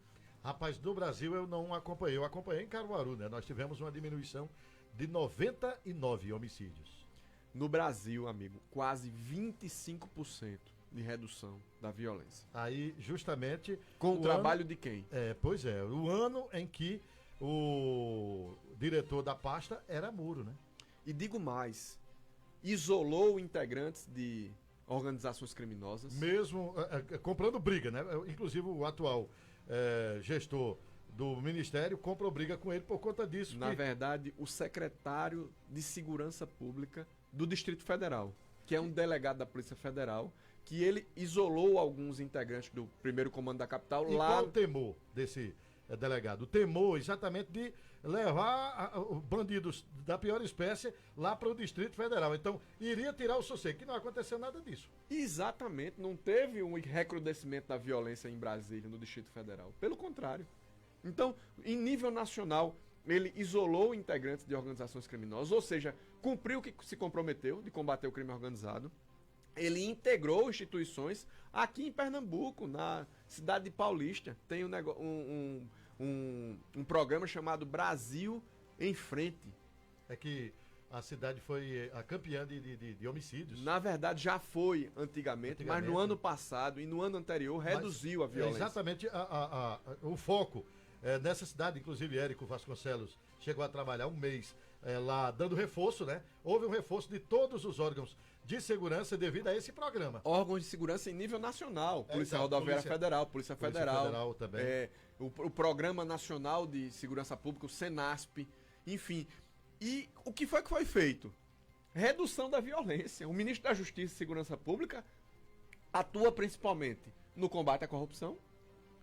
Rapaz, no Brasil eu não acompanhei. Eu acompanhei em Caruaru, né? Nós tivemos uma diminuição de 99 homicídios. No Brasil, amigo, quase 25% de redução da violência. Aí, justamente... Com o trabalho de quem? Pois é. O ano em que o diretor da pasta era Moro, né? E digo mais, isolou integrantes de organizações criminosas. Mesmo comprando briga, né? Inclusive o atual gestor do Ministério comprou briga com ele por conta disso. Na verdade, o secretário de Segurança Pública do Distrito Federal, que é um delegado da Polícia Federal, que ele isolou alguns integrantes do primeiro comando da capital e lá... qual o temor desse delegado? O temor exatamente de levar bandidos da pior espécie lá para o Distrito Federal. Então, iria tirar o sossego, que não aconteceu nada disso. Exatamente, não teve um recrudescimento da violência em Brasília, no Distrito Federal. Pelo contrário. Então, em nível nacional, ele isolou integrantes de organizações criminosas, ou seja, cumpriu o que se comprometeu de combater o crime organizado. Ele integrou instituições aqui em Pernambuco, na cidade de Paulista. Tem um programa chamado Brasil em Frente. É que a cidade foi a campeã de homicídios. Na verdade, já foi antigamente, mas no ano passado e no ano anterior reduziu a violência. Exatamente o foco nessa cidade. Inclusive, Érico Vasconcelos chegou a trabalhar um mês lá dando reforço, né? Houve um reforço de todos os órgãos de segurança devido a esse programa. Órgãos de segurança em nível nacional. Polícia Rodoviária Federal, Polícia Federal também. O Programa Nacional de Segurança Pública, o SENASP, enfim. E o que foi feito? Redução da violência. O ministro da Justiça e Segurança Pública atua principalmente no combate à corrupção,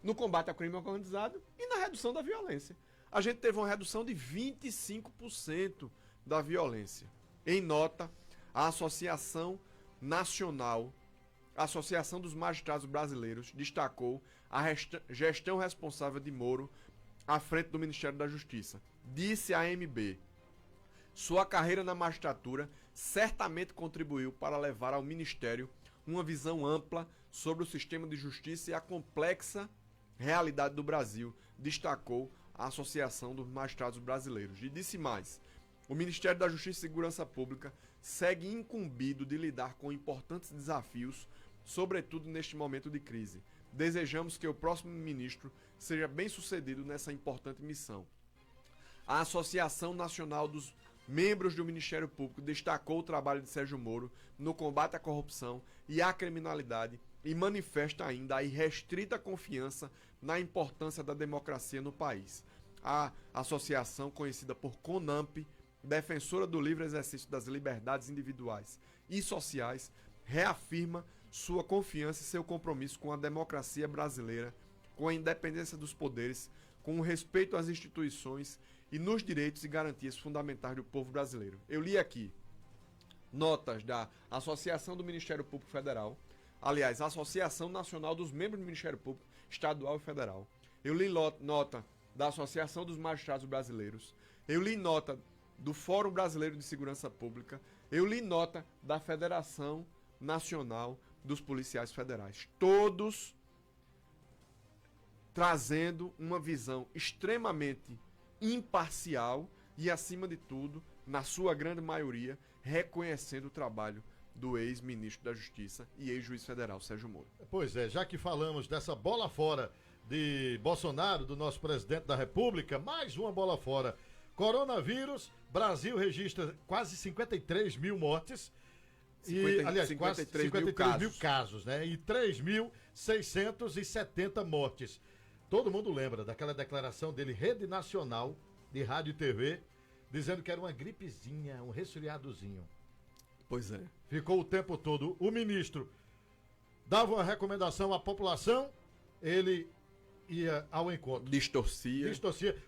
no combate ao crime organizado e na redução da violência. A gente teve uma redução de 25% da violência. Em nota, a Associação Nacional, a Associação dos Magistrados Brasileiros, destacou a gestão responsável de Moro à frente do Ministério da Justiça. Disse a AMB, sua carreira na magistratura certamente contribuiu para levar ao Ministério uma visão ampla sobre o sistema de justiça e a complexa realidade do Brasil, destacou a Associação dos Magistrados Brasileiros. E disse mais, o Ministério da Justiça e Segurança Pública segue incumbido de lidar com importantes desafios, sobretudo neste momento de crise. Desejamos que o próximo ministro seja bem-sucedido nessa importante missão. A Associação Nacional dos Membros do Ministério Público destacou o trabalho de Sérgio Moro no combate à corrupção e à criminalidade e manifesta ainda a irrestrita confiança na importância da democracia no país. A associação conhecida por CONAMP, defensora do livre exercício das liberdades individuais e sociais, reafirma sua confiança e seu compromisso com a democracia brasileira, com a independência dos poderes, com o respeito às instituições e nos direitos e garantias fundamentais do povo brasileiro. Eu li aqui notas da Associação do Ministério Público Federal, aliás, a Associação Nacional dos Membros do Ministério Público Estadual e Federal. Eu li nota da Associação dos Magistrados Brasileiros. Eu li nota do Fórum Brasileiro de Segurança Pública. Eu li nota da Federação Nacional dos Policiais Federais. Todos trazendo uma visão extremamente imparcial e, acima de tudo, na sua grande maioria, reconhecendo o trabalho do ex-ministro da Justiça e ex-juiz federal, Sérgio Moro. Pois é, já que falamos dessa bola fora de Bolsonaro, do nosso presidente da República, mais uma bola fora. Coronavírus, Brasil registra quase 53 mil mortes. Aliás, quase 53 mil casos, né? E 3.670 mortes. Todo mundo lembra daquela declaração dele, Rede Nacional de Rádio e TV, dizendo que era uma gripezinha, um resfriadozinho. Pois é. Ficou o tempo todo. O ministro dava uma recomendação à população, ele ia ao encontro. Distorcia.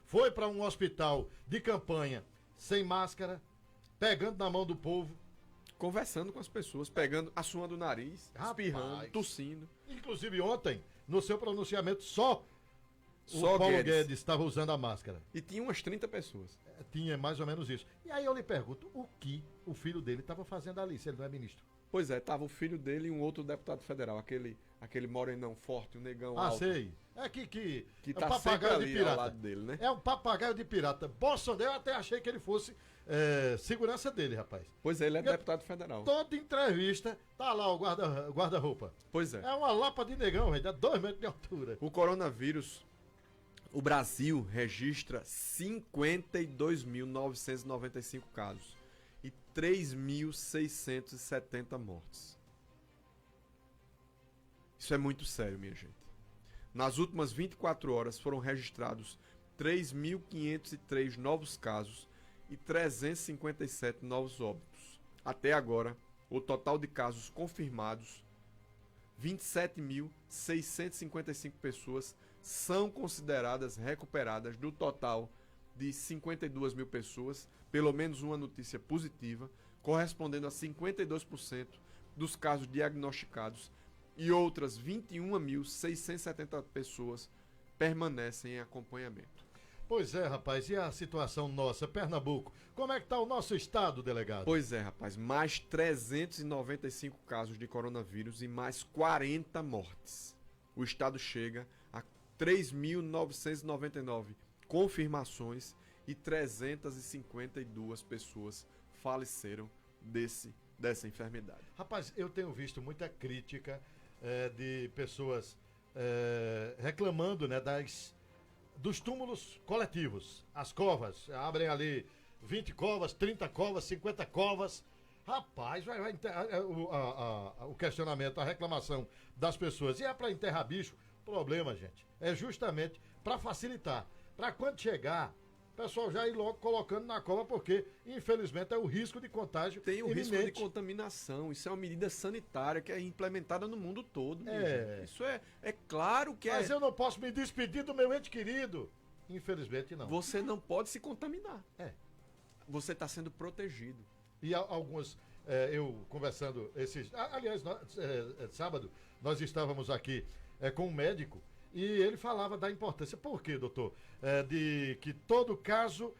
Foi para um hospital de campanha sem máscara, pegando na mão do povo. Conversando com as pessoas, pegando, assoando o nariz, espirrando, tossindo. Inclusive ontem, no seu pronunciamento, só o Paulo Guedes estava usando a máscara. E tinha umas 30 pessoas. Tinha mais ou menos isso. E aí eu lhe pergunto, o que o filho dele estava fazendo ali, se ele não é ministro? Pois é, tava o filho dele e um outro deputado federal, aquele morenão forte, um negão alto. Sei. É que tá é um papagaio ali de pirata. ao lado dele, né? É um papagaio de pirata. Bolsonaro, eu até achei que ele fosse segurança dele, rapaz. Pois é, ele é deputado federal. Toda entrevista, tá lá o guarda-roupa. Pois é. É uma lapa de negão, velho, dá 2 metros de altura. O coronavírus, o Brasil registra 52.995 casos e 3.670 mortes. Isso é muito sério, minha gente. Nas últimas 24 horas foram registrados 3.503 novos casos e 357 novos óbitos. Até agora, o total de casos confirmados, 27.655 pessoas são consideradas recuperadas do total de 52 mil pessoas, pelo menos uma notícia positiva, correspondendo a 52% dos casos diagnosticados, e outras 21.670 pessoas permanecem em acompanhamento. Pois é, rapaz, e a situação nossa, Pernambuco? Como é que está o nosso estado, delegado? Pois é, rapaz, mais 395 casos de coronavírus e mais 40 mortes. O estado chega a 3.999 confirmações e 352 pessoas faleceram dessa enfermidade. Rapaz, eu tenho visto muita crítica de pessoas reclamando, né, dos túmulos coletivos. As covas, abrem ali 20 covas, 30 covas, 50 covas. Rapaz, o questionamento, a reclamação das pessoas. E é para enterrar bicho? Problema, gente. É justamente para facilitar. Para quando chegar, o pessoal já ir logo colocando na cova, porque, infelizmente, é o risco de contágio. Tem o iminente. risco de contaminação. Isso é uma medida sanitária que é implementada no mundo todo. Isso é claro que Mas eu não posso me despedir do meu ente querido. Infelizmente, não. Você não pode se contaminar. Você está sendo protegido. E alguns, eu conversando aliás, sábado, nós estávamos aqui com um médico e ele falava da importância. Por quê, doutor? De que todo caso,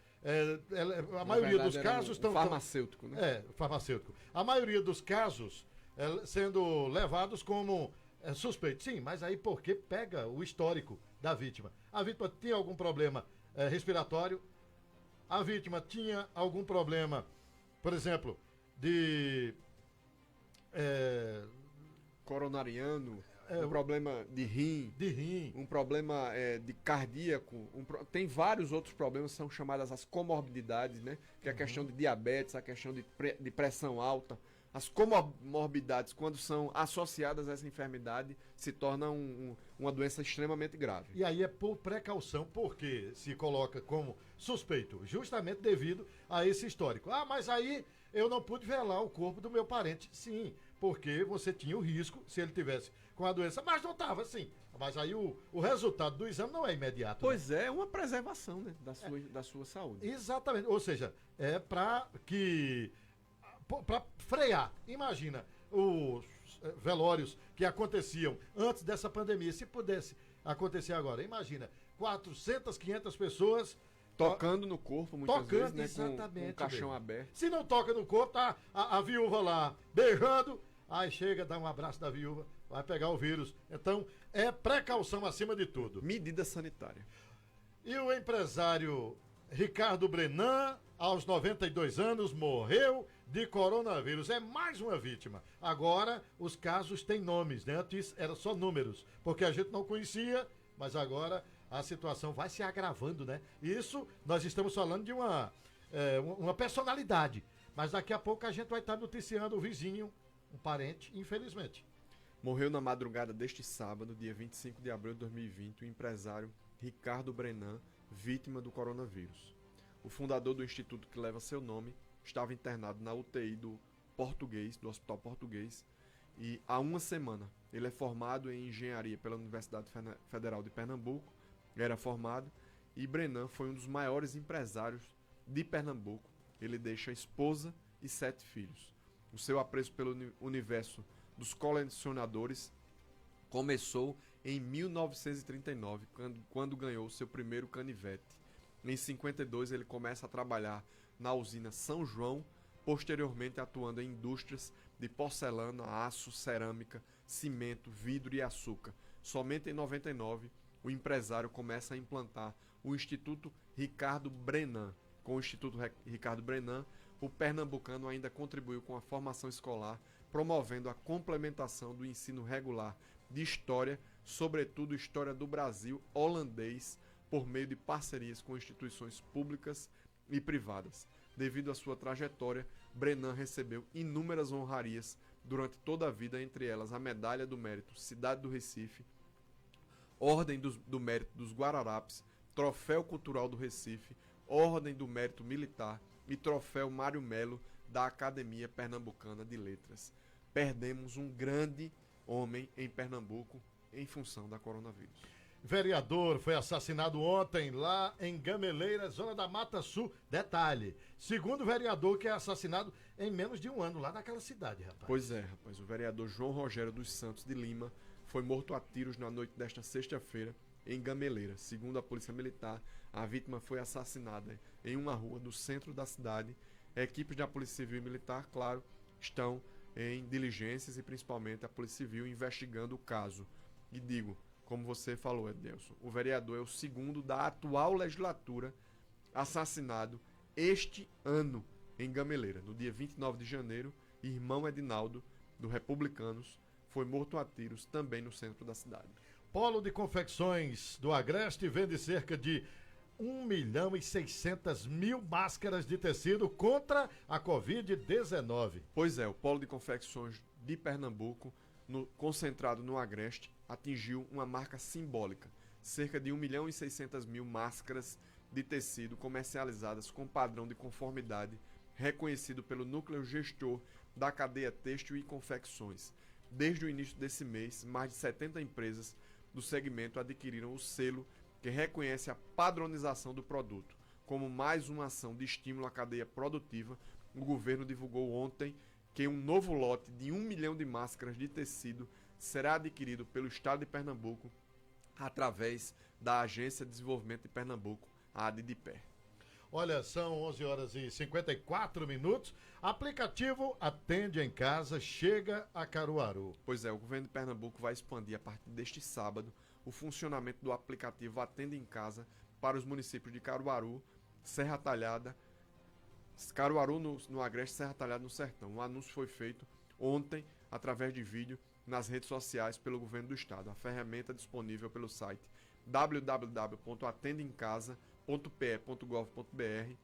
a maioria dos casos estão... farmacêutico, né? Farmacêutico. A maioria dos casos sendo levados como suspeitos. Sim, mas aí porque pega o histórico da vítima. A vítima tinha algum problema respiratório, a vítima tinha algum problema, por exemplo, de... coronariano, um problema de rim, um problema de cardíaco, tem vários outros problemas, são chamadas as comorbidades, né? Que é a questão de diabetes, a questão de pressão alta, as comorbidades, quando são associadas a essa enfermidade, se torna uma doença extremamente grave. E aí é por precaução, porque se coloca como suspeito, justamente devido a esse histórico. Ah, mas aí eu não pude velar o corpo do meu parente. Sim, porque você tinha o risco, se ele tivesse com a doença, mas não estava assim. Mas aí o resultado do exame não é imediato. Pois é uma preservação, né, da sua saúde. Exatamente. Ou seja, é para frear. Imagina os velórios que aconteciam antes dessa pandemia, se pudesse acontecer agora. Imagina, 400, 500 pessoas Tocando no corpo, muitas vezes, né, com o caixão aberto. Se não toca no corpo, tá a viúva lá beijando, aí chega, dá um abraço da viúva, vai pegar o vírus. Então, é precaução acima de tudo. Medida sanitária. E o empresário Ricardo Brenan, aos 92 anos, morreu de coronavírus. É mais uma vítima. Agora, os casos têm nomes, né? Antes era só números, porque a gente não conhecia, mas agora a situação vai se agravando, né? Isso, nós estamos falando de uma personalidade. Mas daqui a pouco a gente vai estar noticiando o vizinho, um parente, infelizmente. Morreu na madrugada deste sábado, dia 25 de abril de 2020, o empresário Ricardo Brenan, vítima do coronavírus. O fundador do instituto que leva seu nome estava internado na UTI do Hospital Português, e há uma semana ele é formado em engenharia pela Universidade Federal de Pernambuco, era formado, e Brenan foi um dos maiores empresários de Pernambuco. Ele deixa esposa e 7 filhos. O seu apreço pelo universo dos colecionadores começou em 1939, quando ganhou seu primeiro canivete. Em 52 ele começa a trabalhar na usina São João, posteriormente atuando em indústrias de porcelana, aço, cerâmica, cimento, vidro e açúcar. Somente em 99 o empresário começa a implantar o Instituto Ricardo Brenan. Com o Instituto Ricardo Brenan, o pernambucano ainda contribuiu com a formação escolar, promovendo a complementação do ensino regular de história, sobretudo história do Brasil holandês, por meio de parcerias com instituições públicas e privadas. Devido à sua trajetória, Brenan recebeu inúmeras honrarias durante toda a vida, entre elas a Medalha do Mérito Cidade do Recife, Ordem do Mérito dos Guararapes, Troféu Cultural do Recife, Ordem do Mérito Militar e Troféu Mário Melo da Academia Pernambucana de Letras. Perdemos um grande homem em Pernambuco em função da coronavírus. Vereador foi assassinado ontem lá em Gameleira, zona da Mata Sul. Detalhe, segundo vereador que é assassinado em menos de um ano lá naquela cidade, rapaz. Pois é, rapaz. O vereador João Rogério dos Santos de Lima foi morto a tiros na noite desta sexta-feira em Gameleira. Segundo a Polícia Militar, a vítima foi assassinada em uma rua do centro da cidade. Equipes da Polícia Civil e Militar, claro, estão em diligências e principalmente a Polícia Civil investigando o caso. E digo, como você falou, Edelson, o vereador é o segundo da atual legislatura assassinado este ano em Gameleira. No dia 29 de janeiro, irmão Edinaldo, do Republicanos, foi morto a tiros também no centro da cidade. Polo de Confecções do Agreste vende cerca de 1.600.000 máscaras de tecido contra a Covid-19. Pois é, o Polo de Confecções de Pernambuco, concentrado no Agreste, atingiu uma marca simbólica. Cerca de 1.600.000 máscaras de tecido comercializadas com padrão de conformidade reconhecido pelo núcleo gestor da cadeia têxtil e confecções. Desde o início desse mês, mais de 70 empresas do segmento adquiriram o selo que reconhece a padronização do produto. Como mais uma ação de estímulo à cadeia produtiva, o governo divulgou ontem que um novo lote de 1 milhão de máscaras de tecido será adquirido pelo Estado de Pernambuco através da Agência de Desenvolvimento de Pernambuco, a ADDPE. Olha, são 11 horas e 54 minutos. Aplicativo Atende em Casa chega a Caruaru. Pois é, o governo de Pernambuco vai expandir a partir deste sábado o funcionamento do aplicativo Atende em Casa para os municípios de Caruaru, Serra Talhada, Caruaru no Agreste, Serra Talhada no Sertão. O anúncio foi feito ontem através de vídeo nas redes sociais pelo governo do estado. A ferramenta é disponível pelo site www.atendeemcasa.pe.gov.br.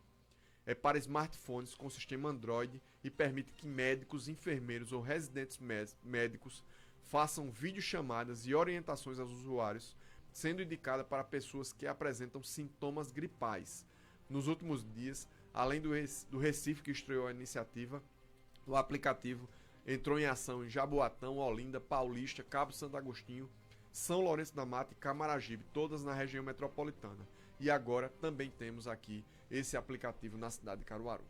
É para smartphones com sistema Android e permite que médicos, enfermeiros ou residentes médicos façam videochamadas e orientações aos usuários, sendo indicada para pessoas que apresentam sintomas gripais. Nos últimos dias, além do Recife que estreou a iniciativa, o aplicativo entrou em ação em Jaboatão, Olinda, Paulista, Cabo Santo Agostinho, São Lourenço da Mata e Camaragibe, todas na região metropolitana. E agora também temos aqui esse aplicativo na cidade de Caruaru.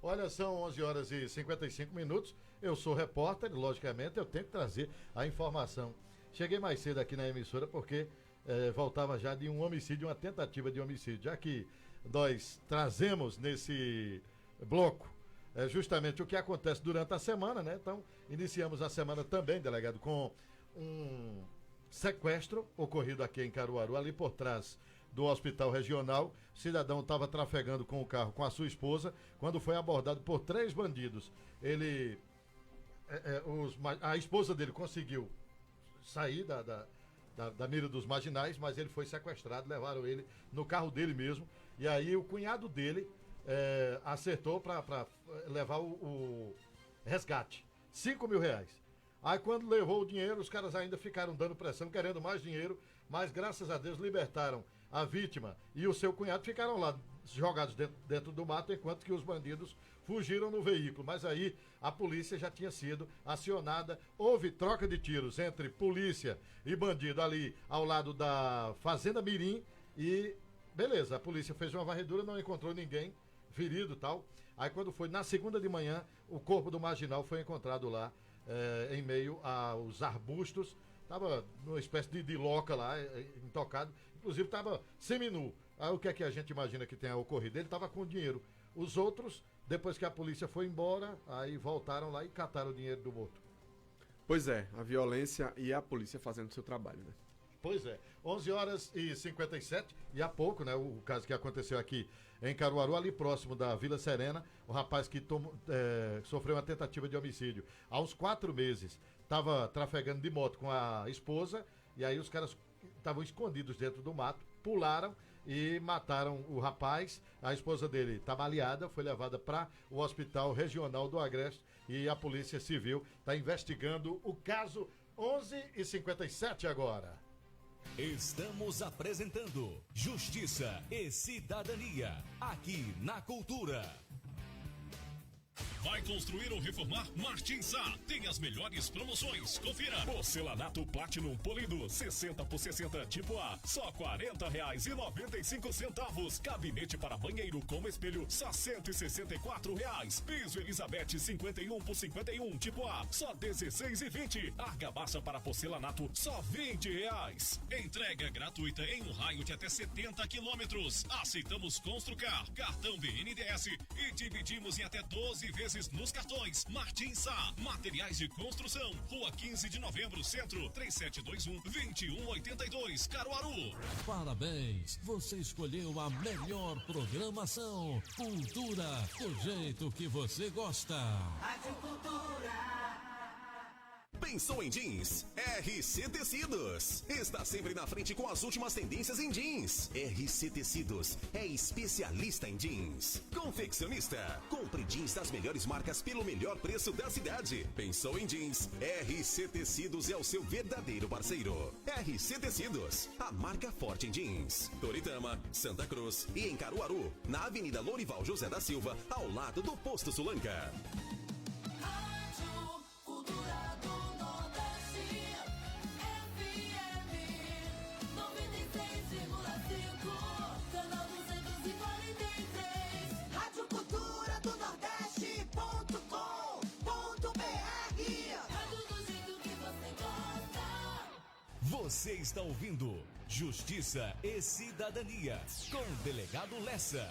Olha, são 11 horas e 55 minutos. Eu sou repórter, logicamente eu tenho que trazer a informação. Cheguei mais cedo aqui na emissora porque voltava já de um homicídio, uma tentativa de homicídio, já que nós trazemos nesse bloco justamente o que acontece durante a semana, né? Então, iniciamos a semana também, delegado, com um sequestro ocorrido aqui em Caruaru, ali por trás do hospital regional. O cidadão estava trafegando com o carro com a sua esposa, quando foi abordado por 3 bandidos. A esposa dele conseguiu sair da mira dos marginais, mas ele foi sequestrado, levaram ele no carro dele mesmo, e aí o cunhado dele acertou para levar o resgate, R$5.000. Aí quando levou o dinheiro, os caras ainda ficaram dando pressão, querendo mais dinheiro, mas graças a Deus libertaram a vítima e o seu cunhado, ficaram lá jogados dentro do mato, enquanto que os bandidos fugiram no veículo. Mas aí a polícia já tinha sido acionada, houve troca de tiros entre polícia e bandido ali ao lado da Fazenda Mirim e beleza, a polícia fez uma varredura, não encontrou ninguém ferido e tal. Aí quando foi na segunda de manhã, o corpo do marginal foi encontrado lá em meio aos arbustos. Estava numa espécie de loca lá, intocado, inclusive estava seminu. Aí o que é que a gente imagina que tenha ocorrido? Ele estava com dinheiro. Os outros, depois que a polícia foi embora, aí voltaram lá e cataram o dinheiro do morto. Pois é, a violência e a polícia fazendo o seu trabalho, né? Pois é, 11 horas e 57, e há pouco, né, o caso que aconteceu aqui em Caruaru, ali próximo da Vila Serena, o rapaz que sofreu uma tentativa de homicídio. Há uns 4 meses, estava trafegando de moto com a esposa, e aí os caras estavam escondidos dentro do mato, pularam e mataram o rapaz. A esposa dele está baleada, foi levada para o Hospital Regional do Agreste, e a Polícia Civil está investigando o caso. 11h57 agora. Estamos apresentando Justiça e Cidadania, aqui na Cultura. Vai construir ou reformar? Martins Sá tem as melhores promoções. Confira. Porcelanato Platinum polido 60 por 60 tipo A, só R$40,95. Gabinete para banheiro com espelho, só R$164. Piso Elizabeth 51 por 51 tipo A, só R$16,20. Argamassa para porcelanato, só R$20. Entrega gratuita em um raio de até 70 quilômetros. Aceitamos Construcar, cartão BNDES e dividimos em até 12 vezes nos cartões. Martins Sá, materiais de construção, Rua 15 de Novembro, Centro, 3721-2182, Caruaru. Parabéns, você escolheu a melhor programação. Cultura, do jeito que você gosta. Rádio Cultura. Pensou em jeans? RC Tecidos. Está sempre na frente com as últimas tendências em jeans. RC Tecidos é especialista em jeans. Confeccionista. Compre jeans das melhores marcas pelo melhor preço da cidade. Pensou em jeans? RC Tecidos é o seu verdadeiro parceiro. RC Tecidos, a marca forte em jeans. Toritama, Santa Cruz e em Caruaru, na Avenida Lourival José da Silva, ao lado do Posto Sulanca. Você está ouvindo Justiça e Cidadania com o delegado Lessa.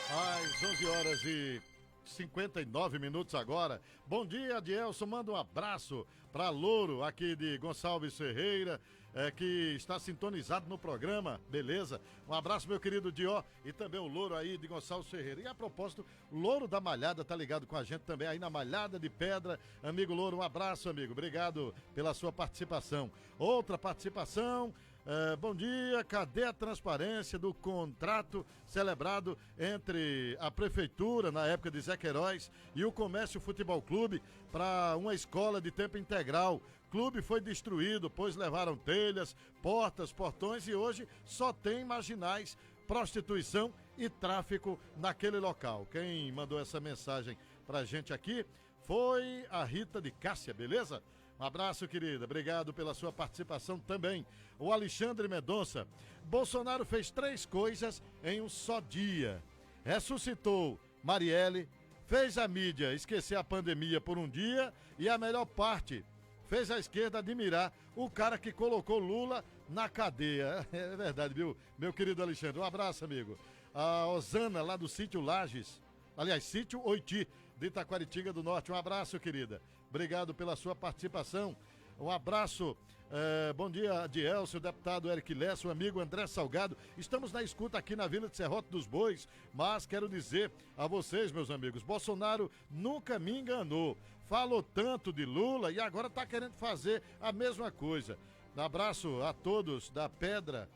Às 11 horas e 59 minutos agora. Bom dia, Adielson. Manda um abraço para Louro, aqui de Gonçalves Ferreira, que está sintonizado no programa, beleza? Um abraço, meu querido Dió, e também o Louro aí de Gonçalves Ferreira. E a propósito, Louro da Malhada tá ligado com a gente também aí na Malhada de Pedra. Amigo Louro, um abraço, amigo. Obrigado pela sua participação. Outra participação Bom dia, cadê a transparência do contrato celebrado entre a prefeitura, na época de Zé Queiroz, e o Comércio Futebol Clube para uma escola de tempo integral? Clube foi destruído, pois levaram telhas, portas, portões e hoje só tem marginais, prostituição e tráfico naquele local. Quem mandou essa mensagem pra gente aqui foi a Rita de Cássia, beleza? Um abraço, querida. Obrigado pela sua participação também. O Alexandre Mendonça. Bolsonaro fez 3 coisas em um só dia. Ressuscitou Marielle, fez a mídia esquecer a pandemia por um dia e a melhor parte, fez a esquerda admirar o cara que colocou Lula na cadeia. É verdade, viu, meu querido Alexandre? Um abraço, amigo. A Osana, lá do sítio Lages, aliás, sítio Oiti, de Itaquaritinga do Norte. Um abraço, querida. Obrigado pela sua participação. Um abraço. Bom dia, Adielcio, o deputado Eric Lessa, o amigo André Salgado. Estamos na escuta aqui na Vila de Serrote dos Bois, mas quero dizer a vocês, meus amigos, Bolsonaro nunca me enganou. Falou tanto de Lula e agora está querendo fazer a mesma coisa. Um abraço a todos da Pedra.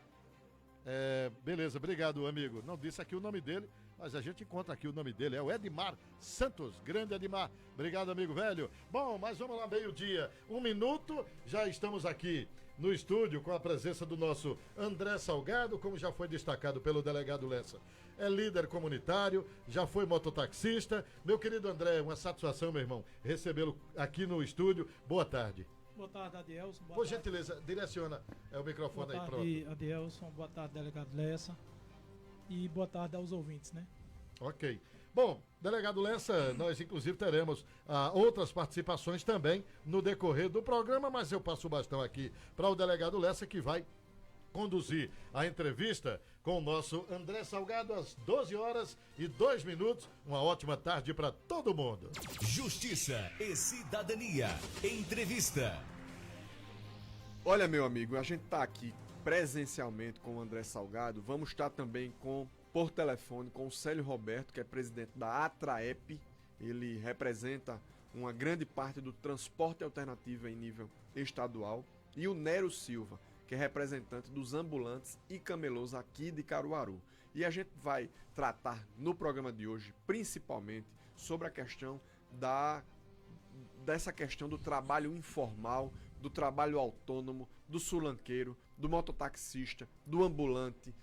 Beleza, obrigado, amigo. Não disse aqui o nome dele, mas a gente encontra aqui o nome dele. É o Edmar Santos. Grande Edmar. Obrigado, amigo velho. Bom, mas vamos lá, meio-dia. 1 minuto. Já estamos aqui no estúdio com a presença do nosso André Salgado, como já foi destacado pelo delegado Lessa. É líder comunitário, já foi mototaxista. Meu querido André, uma satisfação, meu irmão, recebê-lo aqui no estúdio. Boa tarde. Boa tarde, Adielson. Por gentileza, direciona o microfone aí, pronto. Boa tarde, Adielson. Boa tarde, delegado Lessa. E boa tarde aos ouvintes, né? Ok. Bom, delegado Lessa, nós inclusive teremos outras participações também no decorrer do programa, mas eu passo o bastão aqui para o delegado Lessa, que vai conduzir a entrevista com o nosso André Salgado às 12h02. Uma ótima tarde para todo mundo. Justiça e Cidadania. Entrevista. Olha, meu amigo, a gente tá aqui presencialmente com o André Salgado. Vamos estar também por telefone com o Célio Roberto, que é presidente da Atraep. Ele representa uma grande parte do transporte alternativo em nível estadual. E o Nero Silva, que é representante dos ambulantes e camelôs aqui de Caruaru. E a gente vai tratar no programa de hoje, principalmente, sobre a questão dessa questão do trabalho informal, do trabalho autônomo, do sulanqueiro, do mototaxista, do ambulante,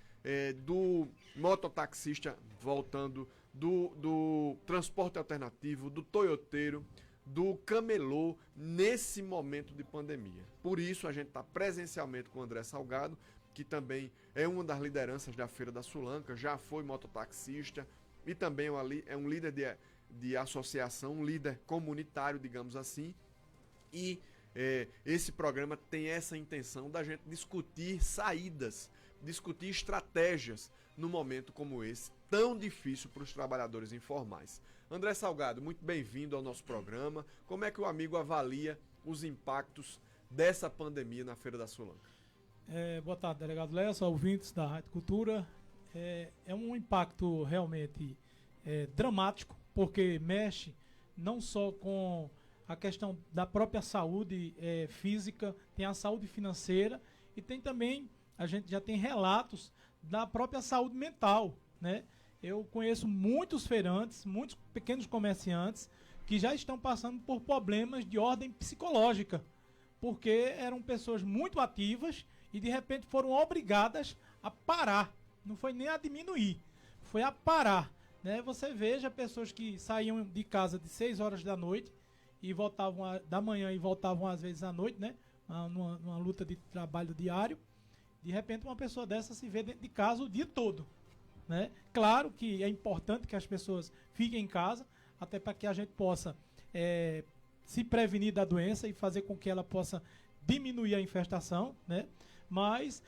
do mototaxista voltando, do transporte alternativo, do toyoteiro, do camelô nesse momento de pandemia. Por isso a gente está presencialmente com o André Salgado, que também é uma das lideranças da Feira da Sulanca, já foi mototaxista e também é um líder de associação, um líder comunitário, digamos assim. E esse programa tem essa intenção da gente discutir saídas, discutir estratégias num momento como esse, tão difícil para os trabalhadores informais. André Salgado, muito bem-vindo ao nosso programa. Como é que o amigo avalia os impactos dessa pandemia na Feira da Sulanca? Boa tarde, delegado Lessa, ouvintes da Rádio Cultura. É um impacto realmente dramático, porque mexe não só com a questão da própria saúde física, tem a saúde financeira e tem também, a gente já tem relatos da própria saúde mental, né? Eu conheço muitos feirantes, muitos pequenos comerciantes que já estão passando por problemas de ordem psicológica, porque eram pessoas muito ativas e de repente foram obrigadas a parar. Não foi nem a diminuir, foi a parar, né? Você veja pessoas que saíam de casa de 6 horas da noite e voltavam da manhã e voltavam às vezes à noite, né? Numa luta de trabalho diário. De repente uma pessoa dessa se vê dentro de casa o dia todo, né? Claro que é importante que as pessoas fiquem em casa, até para que a gente possa se prevenir da doença e fazer com que ela possa diminuir a infestação, né? Mas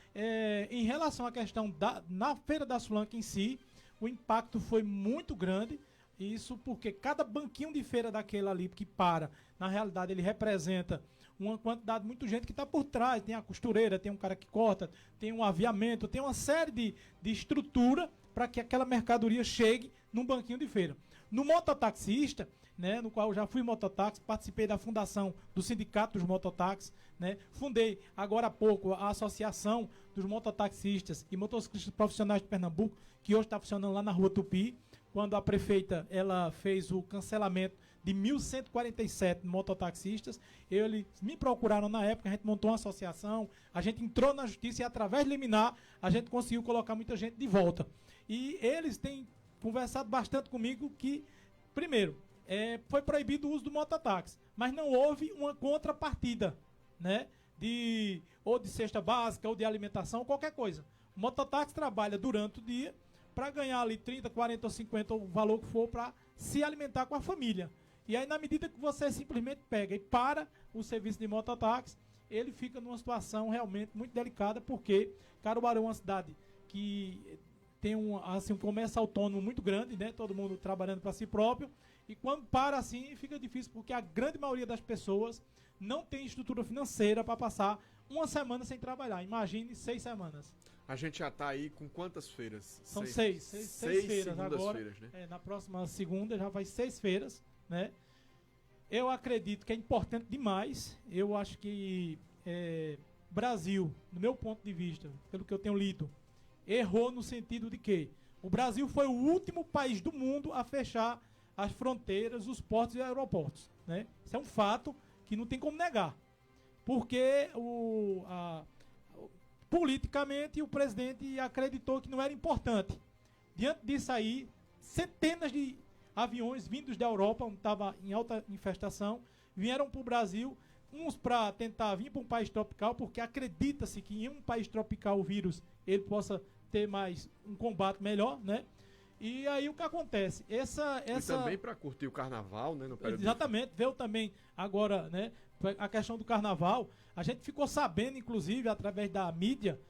em relação à questão na Feira da Sulanca em si, o impacto foi muito grande. Isso porque cada banquinho de feira daquele ali que para, na realidade ele representa uma quantidade muito gente que está por trás. Tem a costureira, tem um cara que corta, tem um aviamento, tem uma série de estrutura para que aquela mercadoria chegue num banquinho de feira. No mototaxista, né, no qual eu já fui mototáxi, participei da fundação do Sindicato dos Mototáxis, né, fundei agora há pouco a Associação dos Mototaxistas e Motociclistas Profissionais de Pernambuco, que hoje está funcionando lá na Rua Tupi, quando a prefeita ela fez o cancelamento de 1.147 mototaxistas. Eles me procuraram na época, a gente montou uma associação, a gente entrou na justiça e através de liminar a gente conseguiu colocar muita gente de volta. E eles têm conversado bastante comigo que, primeiro, foi proibido o uso do mototáxi, mas não houve uma contrapartida, né? Ou de cesta básica, ou de alimentação, qualquer coisa. O mototáxi trabalha durante o dia para ganhar ali 30, 40 ou 50, o valor que for, para se alimentar com a família. E aí, na medida que você simplesmente pega e para o serviço de mototáxi, ele fica numa situação realmente muito delicada, porque Caruaru é uma cidade que tem um comércio autônomo muito grande, né? Todo mundo trabalhando para si próprio. E quando para assim, fica difícil, porque a grande maioria das pessoas não tem estrutura financeira para passar uma semana sem trabalhar. Imagine 6 semanas. A gente já está aí com quantas feiras? São seis feiras agora. Né? Na próxima segunda já vai 6 feiras, né? Eu acredito que é importante demais. Eu acho que Brasil, no meu ponto de vista, pelo que eu tenho lido, errou no sentido de que o Brasil foi o último país do mundo a fechar as fronteiras, os portos e aeroportos, né? Isso é um fato que não tem como negar. Porque politicamente o presidente acreditou que não era importante. Diante disso aí, centenas de aviões vindos da Europa, onde estava em alta infestação, vieram para o Brasil, uns para tentar vir para um país tropical, porque acredita-se que em um país tropical o vírus ele possa ter mais um combate melhor, né? E aí o que acontece? E também para curtir o carnaval, né? No exatamente, veio também agora, né? A questão do carnaval. A gente ficou sabendo, inclusive, através da mídia,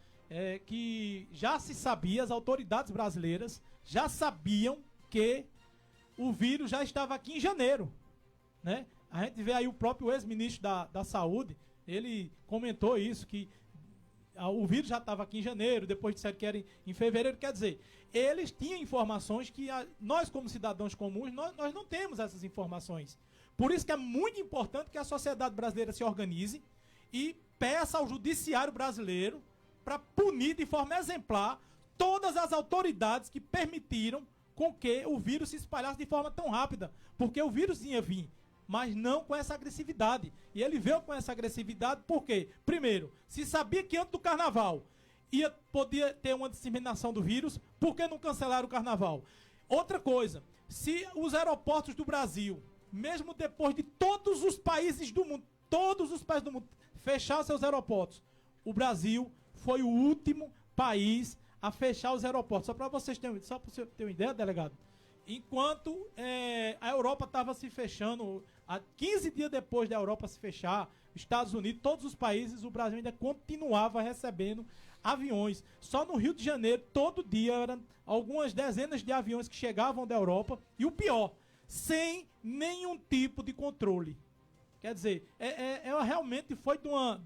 que já se sabia, as autoridades brasileiras já sabiam que o vírus já estava aqui em janeiro, né? A gente vê aí o próprio ex-ministro da Saúde, ele comentou isso, que o vírus já estava aqui em janeiro, depois disseram que era em fevereiro. Quer dizer, eles tinham informações que nós, como cidadãos comuns, nós não temos essas informações. Por isso que é muito importante que a sociedade brasileira se organize e peça ao judiciário brasileiro para punir de forma exemplar todas as autoridades que permitiram com que o vírus se espalhasse de forma tão rápida. Porque o vírus ia vir, mas não com essa agressividade. E ele veio com essa agressividade porque, primeiro, se sabia que antes do carnaval podia ter uma disseminação do vírus, por que não cancelaram o carnaval? Outra coisa, se os aeroportos do Brasil, mesmo depois de todos os países do mundo fechar seus aeroportos, o Brasil foi o último país a fechar os aeroportos. Só para vocês terem uma ideia, delegado, enquanto a Europa estava se fechando, 15 dias depois da Europa se fechar, Estados Unidos, todos os países, o Brasil ainda continuava recebendo aviões. Só no Rio de Janeiro, todo dia, eram algumas dezenas de aviões que chegavam da Europa. E o pior, sem nenhum tipo de controle. Quer dizer, realmente foi de uma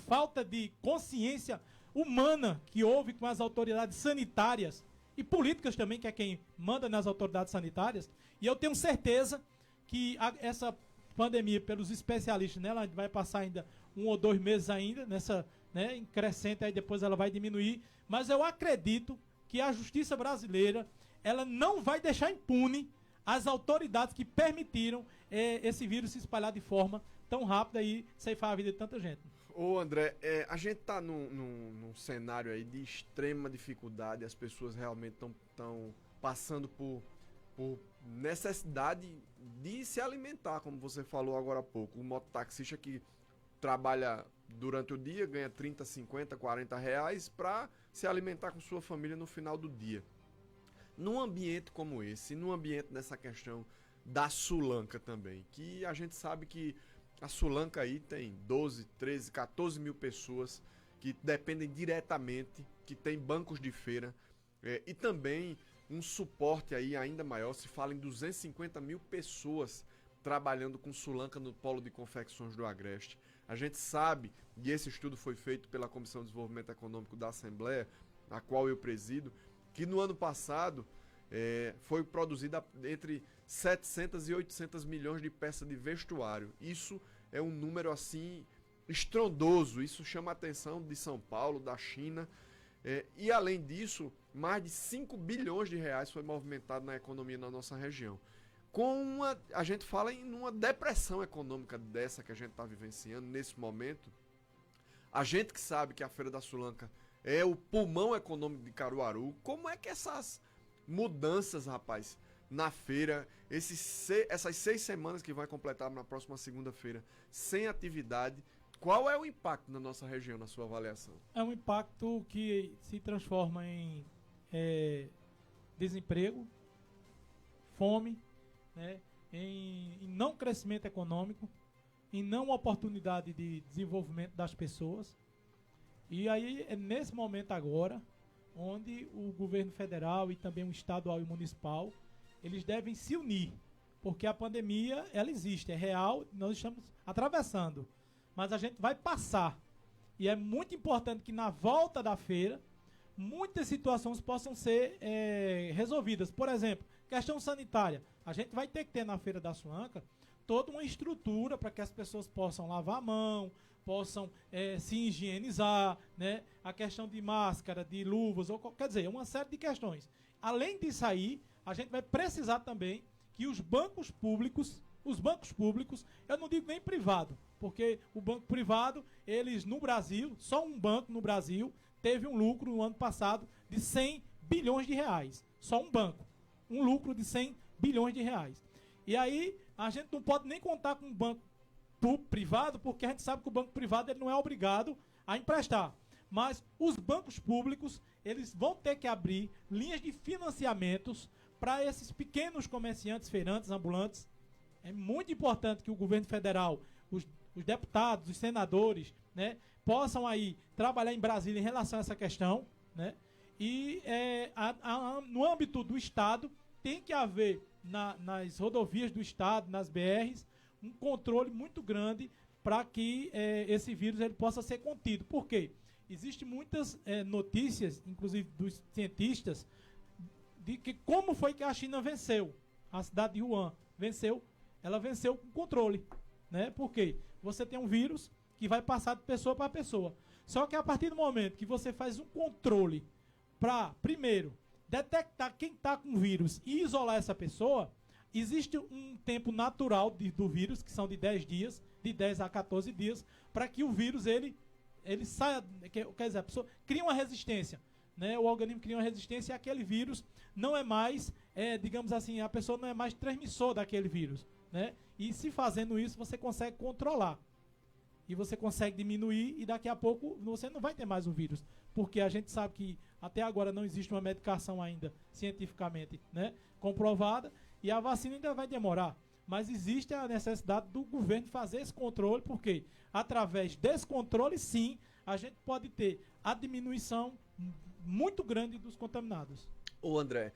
falta de consciência humana que houve com as autoridades sanitárias e políticas também, que é quem manda nas autoridades sanitárias. E eu tenho certeza que essa pandemia, pelos especialistas, né, ela vai passar ainda 1 ou 2 meses ainda, nessa, né, em crescente, aí depois ela vai diminuir. Mas eu acredito que a justiça brasileira, ela não vai deixar impune as autoridades que permitiram esse vírus se espalhar de forma tão rápida e ceifar a vida de tanta gente. Ô André, a gente tá num cenário aí de extrema dificuldade, as pessoas realmente estão passando por necessidade de se alimentar, como você falou agora há pouco. O mototaxista que trabalha durante o dia, ganha 30, 50, 40 reais para se alimentar com sua família no final do dia. Num ambiente como esse, num ambiente dessa questão da Sulanca também, que a gente sabe que a Sulanca aí tem 12, 13, 14 mil pessoas que dependem diretamente, que tem bancos de feira e também um suporte aí ainda maior. Se fala em 250 mil pessoas trabalhando com Sulanca no polo de confecções do Agreste. A gente sabe, e esse estudo foi feito pela Comissão de Desenvolvimento Econômico da Assembleia, a qual eu presido, que no ano passado foi produzida entre 700 e 800 milhões de peças de vestuário. Isso é um número assim estrondoso, isso chama a atenção de São Paulo, da China. E além disso, mais de 5 bilhões de reais foi movimentado na economia na nossa região. A gente fala em uma depressão econômica dessa que a gente está vivenciando nesse momento. A gente que sabe que a Feira da Sulanca é o pulmão econômico de Caruaru, como é que essas mudanças, rapaz, na feira, essas 6 semanas que vai completar na próxima segunda-feira, sem atividade, qual é o impacto na nossa região, na sua avaliação? É um impacto que se transforma em desemprego, fome, né, em não crescimento econômico, em não oportunidade de desenvolvimento das pessoas. E aí é nesse momento agora onde o governo federal e também o estadual e o municipal, eles devem se unir, porque a pandemia, ela existe, é real, nós estamos atravessando, mas a gente vai passar. E é muito importante que na volta da feira, muitas situações possam ser resolvidas. Por exemplo, questão sanitária. A gente vai ter que ter na Feira da Sulanca toda uma estrutura para que as pessoas possam lavar a mão, possam se higienizar, né? A questão de máscara, de luvas, quer dizer, uma série de questões. Além disso aí, a gente vai precisar também que os bancos públicos, eu não digo nem privado, porque o banco privado, eles no Brasil, só um banco no Brasil, teve um lucro no ano passado de 100 bilhões de reais. Só um banco. Um lucro de 100 bilhões de reais. E aí, a gente não pode nem contar com um banco privado, porque a gente sabe que o banco privado ele não é obrigado a emprestar. Mas os bancos públicos, eles vão ter que abrir linhas de financiamentos para esses pequenos comerciantes, feirantes, ambulantes. É muito importante que o governo federal, os deputados, os senadores, né, possam aí trabalhar em Brasília em relação a essa questão, né? E no âmbito do Estado, tem que haver nas rodovias do Estado, nas BRs, um controle muito grande para que esse vírus ele possa ser contido. Por quê? Existem muitas notícias, inclusive dos cientistas, de que como foi que a China venceu, a cidade de Wuhan venceu, ela venceu com controle, né? Por quê? Você tem um vírus que vai passar de pessoa para pessoa. Só que a partir do momento que você faz um controle para, primeiro, detectar quem está com o vírus e isolar essa pessoa, existe um tempo natural do vírus, que são de 10 dias, de 10 a 14 dias, para que o vírus ele saia, quer dizer, a pessoa cria uma resistência, né? O organismo cria uma resistência e aquele vírus não é mais, digamos assim, a pessoa não é mais transmissor daquele vírus, né? E se fazendo isso, você consegue controlar. E você consegue diminuir e daqui a pouco você não vai ter mais o vírus. Porque a gente sabe que até agora não existe uma medicação ainda cientificamente, né, comprovada e a vacina ainda vai demorar. Mas existe a necessidade do governo fazer esse controle, porque através desse controle, sim, a gente pode ter a diminuição muito grande dos contaminados. Ô André,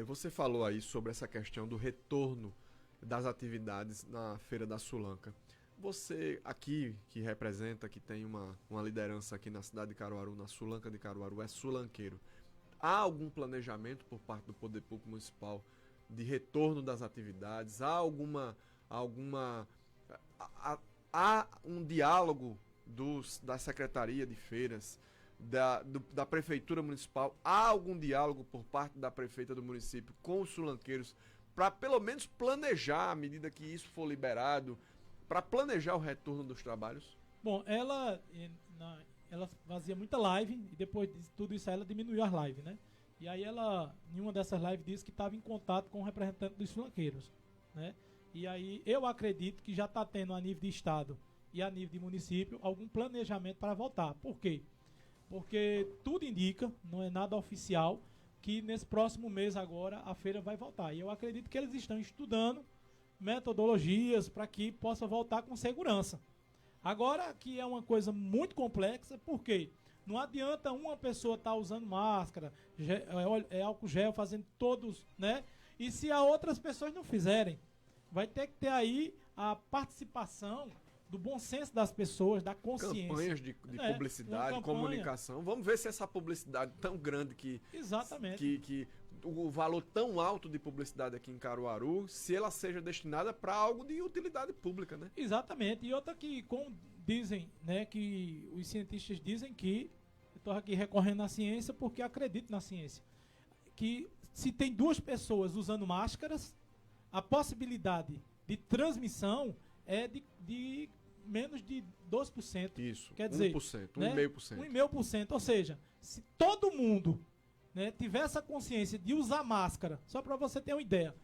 você falou aí sobre essa questão do retorno das atividades na Feira da Sulanca. Você aqui, que representa, que tem uma liderança aqui na cidade de Caruaru, na Sulanca de Caruaru, é sulanqueiro. Há algum planejamento por parte do Poder Público Municipal de retorno das atividades? Há um diálogo da Secretaria de Feiras, da Prefeitura Municipal? Há algum diálogo por parte da Prefeita do município com os sulanqueiros para pelo menos planejar, à medida que isso for liberado, para planejar o retorno dos trabalhos? Bom, ela fazia muita live e depois de tudo isso ela diminuiu as lives, né? E aí ela, em uma dessas lives, disse que estava em contato com o representante dos sulanqueiros, né? E aí eu acredito que já está tendo a nível de estado e a nível de município algum planejamento para voltar. Por quê? Porque tudo indica, não é nada oficial, que nesse próximo mês agora a feira vai voltar. E eu acredito que eles estão estudando metodologias para que possa voltar com segurança. Agora que é uma coisa muito complexa, porque não adianta uma pessoa estar usando máscara, álcool gel, fazendo todos, né? E se as outras pessoas não fizerem, vai ter que ter aí a participação do bom senso das pessoas, da consciência. Campanhas de publicidade, comunicação. Vamos ver se essa publicidade tão grande Exatamente. que o valor tão alto de publicidade aqui em Caruaru se ela seja destinada para algo de utilidade pública, né? Exatamente. E outra que, como dizem, né, que os cientistas dizem que, eu estou aqui recorrendo à ciência porque acredito na ciência, que se tem 2 pessoas usando máscaras, a possibilidade de transmissão é de menos de 12%. Isso, quer dizer, 1%, né, 1,5%. 1,5%. Ou seja, se todo mundo, né, tiver essa consciência de usar máscara, só para você ter uma ideia,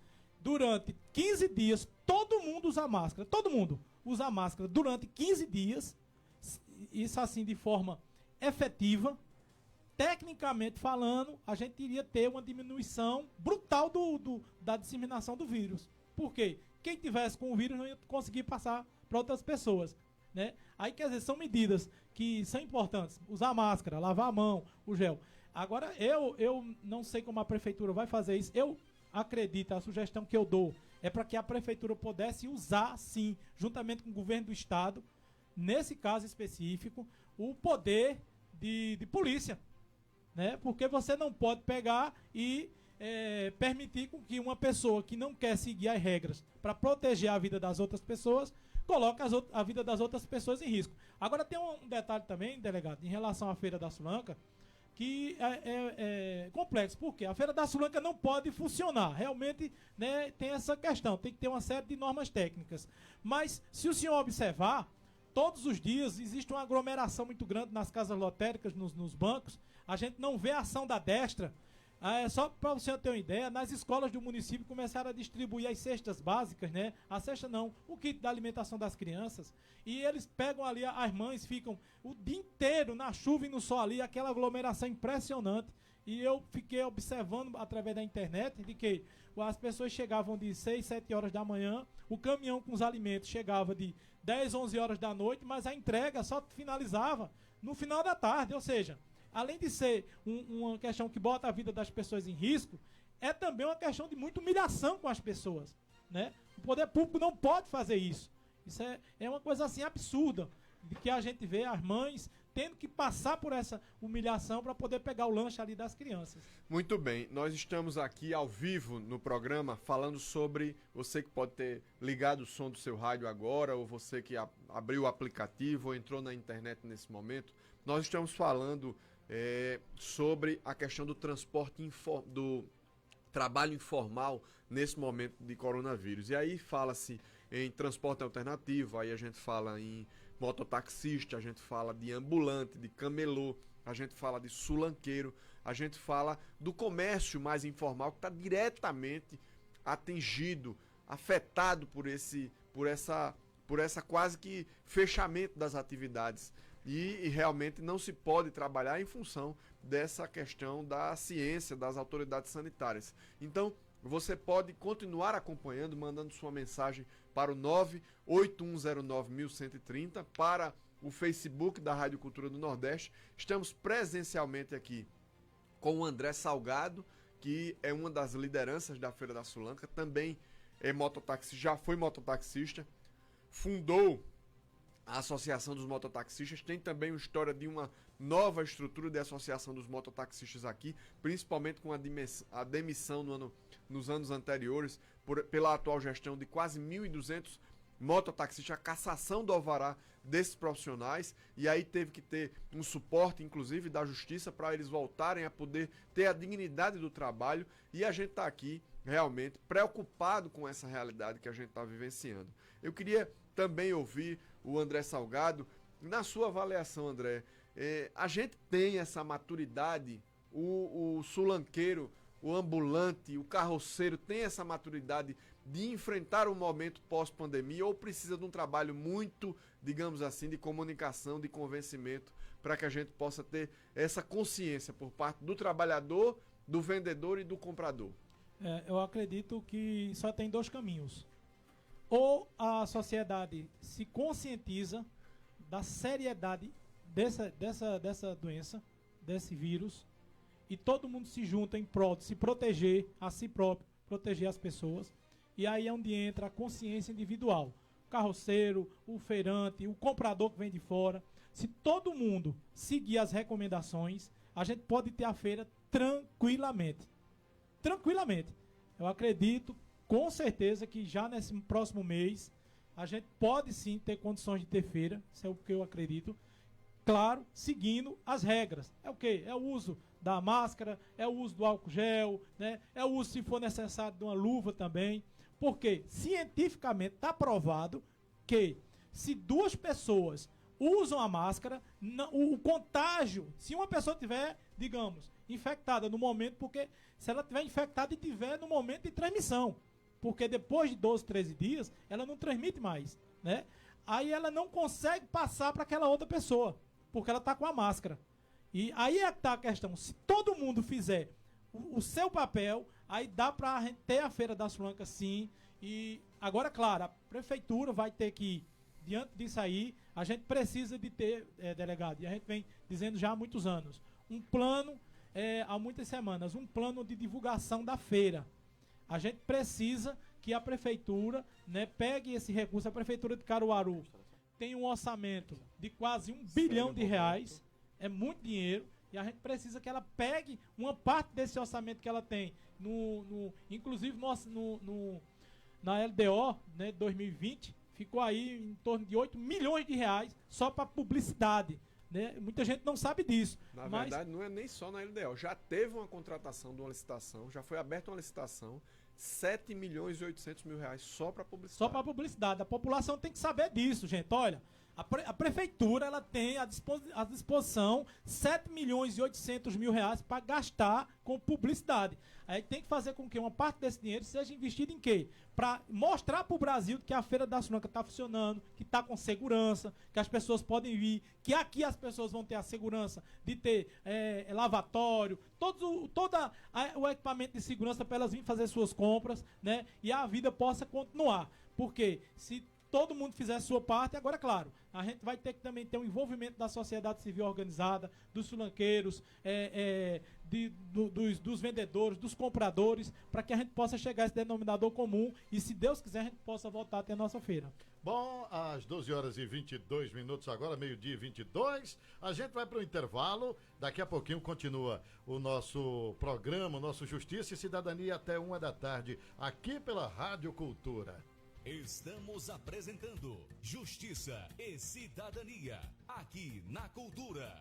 durante 15 dias, todo mundo usa máscara. Todo mundo usa máscara durante 15 dias, isso assim de forma efetiva. Tecnicamente falando, a gente iria ter uma diminuição brutal da disseminação do vírus. Por quê? Quem tivesse com o vírus não ia conseguir passar para outras pessoas, né? Aí, quer dizer, são medidas que são importantes. Usar máscara, lavar a mão, o gel. Agora, eu não sei como a prefeitura vai fazer isso. Eu acredito, a sugestão que eu dou é para que a prefeitura pudesse usar, sim, juntamente com o governo do estado, nesse caso específico, o poder de polícia, né? Porque você não pode pegar e permitir com que uma pessoa que não quer seguir as regras para proteger a vida das outras pessoas, coloque a vida das outras pessoas em risco. Agora tem um detalhe também, delegado, em relação à Feira da Sulanca, que é complexo. Por quê? A Feira da Sulanca não pode funcionar. Realmente, né, tem essa questão, tem que ter uma série de normas técnicas. Mas, se o senhor observar, todos os dias existe uma aglomeração muito grande nas casas lotéricas, nos bancos. A gente não vê a ação da Destra. Só para você ter uma ideia, nas escolas do município começaram a distribuir as cestas básicas, né? A cesta não, o kit da alimentação das crianças. E eles pegam ali, as mães ficam o dia inteiro na chuva e no sol ali, aquela aglomeração impressionante. E eu fiquei observando através da internet de que as pessoas chegavam de 6, 7 horas da manhã, o caminhão com os alimentos chegava de 10, 11 horas da noite, mas a entrega só finalizava no final da tarde, ou seja, além de ser uma questão que bota a vida das pessoas em risco, é também uma questão de muita humilhação com as pessoas, né? O poder público não pode fazer isso. Isso é uma coisa assim absurda, de que a gente vê as mães tendo que passar por essa humilhação para poder pegar o lanche ali das crianças. Muito bem, nós estamos aqui ao vivo no programa falando sobre você que pode ter ligado o som do seu rádio agora, ou você que abriu o aplicativo ou entrou na internet nesse momento. Nós estamos falando sobre a questão do transporte, do trabalho informal nesse momento de coronavírus. E aí fala-se em transporte alternativo, aí a gente fala em mototaxista, a gente fala de ambulante, de camelô, a gente fala de sulanqueiro, a gente fala do comércio mais informal que está diretamente atingido, afetado por essa quase que fechamento das atividades. E realmente não se pode trabalhar em função dessa questão da ciência, das autoridades sanitárias. Então, você pode continuar acompanhando, mandando sua mensagem para o 981091130, para o Facebook da Rádio Cultura do Nordeste. Estamos presencialmente aqui com o André Salgado, que é uma das lideranças da Feira da Sulanca, também é mototaxista, já foi mototaxista, fundou a Associação dos Mototaxistas, tem também uma história de uma nova estrutura de associação dos mototaxistas aqui, principalmente com a demissão nos anos anteriores, pela atual gestão de quase 1.200 mototaxistas, a cassação do alvará desses profissionais, e aí teve que ter um suporte, inclusive, da justiça para eles voltarem a poder ter a dignidade do trabalho, e a gente está aqui realmente preocupado com essa realidade que a gente está vivenciando. Eu queria também ouvir o André Salgado. Na sua avaliação, André, a gente tem essa maturidade, o sulanqueiro, o ambulante, o carroceiro tem essa maturidade de enfrentar um momento pós-pandemia, ou precisa de um trabalho muito, digamos assim, de comunicação, de convencimento, para que a gente possa ter essa consciência por parte do trabalhador, do vendedor e do comprador? Eu acredito que só tem 2 caminhos. Ou a sociedade se conscientiza da seriedade dessa doença, desse vírus, e todo mundo se junta em prol de se proteger a si próprio, proteger as pessoas, e aí é onde entra a consciência individual. O carroceiro, o feirante, o comprador que vem de fora. Se todo mundo seguir as recomendações, a gente pode ter a feira tranquilamente. tranquilamente. Eu acredito, com certeza, que já nesse próximo mês a gente pode sim ter condições de ter feira, isso é o que eu acredito. Claro, seguindo as regras. É o quê? É o uso da máscara, é o uso do álcool gel, né? É o uso, se for necessário, de uma luva também. Porque cientificamente está provado que se duas pessoas usam a máscara, o contágio, se uma pessoa tiver, digamos, infectada no momento, porque se ela tiver infectada e tiver no momento de transmissão, porque depois de 12, 13 dias, ela não transmite mais, né? Aí ela não consegue passar para aquela outra pessoa, porque ela está com a máscara. E aí é que está a questão, se todo mundo fizer o seu papel, aí dá para a gente ter a Feira das Flancas sim, e agora, claro, a prefeitura vai ter que, diante disso aí, a gente precisa de ter, delegado, e a gente vem dizendo já há muitos anos, um plano, há muitas semanas, um plano de divulgação da feira. A gente precisa que a prefeitura, né, pegue esse recurso. A prefeitura de Caruaru tem um orçamento de quase R$1 bilhão, é muito dinheiro, e a gente precisa que ela pegue uma parte desse orçamento que ela tem, inclusive na LDO, né, 2020, ficou aí em torno de R$8 milhões só para publicidade. Né? Muita gente não sabe disso. Na verdade, não é nem só na LDO. Já teve uma contratação de uma licitação, já foi aberta uma licitação, R$7 milhões e 800 mil só para publicidade. Só para publicidade. A população tem que saber disso, gente. Olha, a prefeitura ela tem à disposição R$7 milhões e 800 mil para gastar com publicidade. Aí tem que fazer com que uma parte desse dinheiro seja investida em quê? Para mostrar para o Brasil que a Feira das Flancas está funcionando, que está com segurança, que as pessoas podem vir, que aqui as pessoas vão ter a segurança de ter lavatório, todo o equipamento de segurança para elas virem fazer suas compras, né? E a vida possa continuar. Porque se todo mundo fizer a sua parte, agora, claro, a gente vai ter que também ter um envolvimento da sociedade civil organizada, dos flanqueiros, dos vendedores, dos compradores, para que a gente possa chegar a esse denominador comum e, se Deus quiser, a gente possa voltar até a nossa feira. Bom, às 12 horas e 22 minutos agora, meio-dia e 22, a gente vai para o intervalo. Daqui a pouquinho continua o nosso programa, o nosso Justiça e Cidadania até 1 da tarde, aqui pela Rádio Cultura. Estamos apresentando Justiça e Cidadania, aqui na Cultura.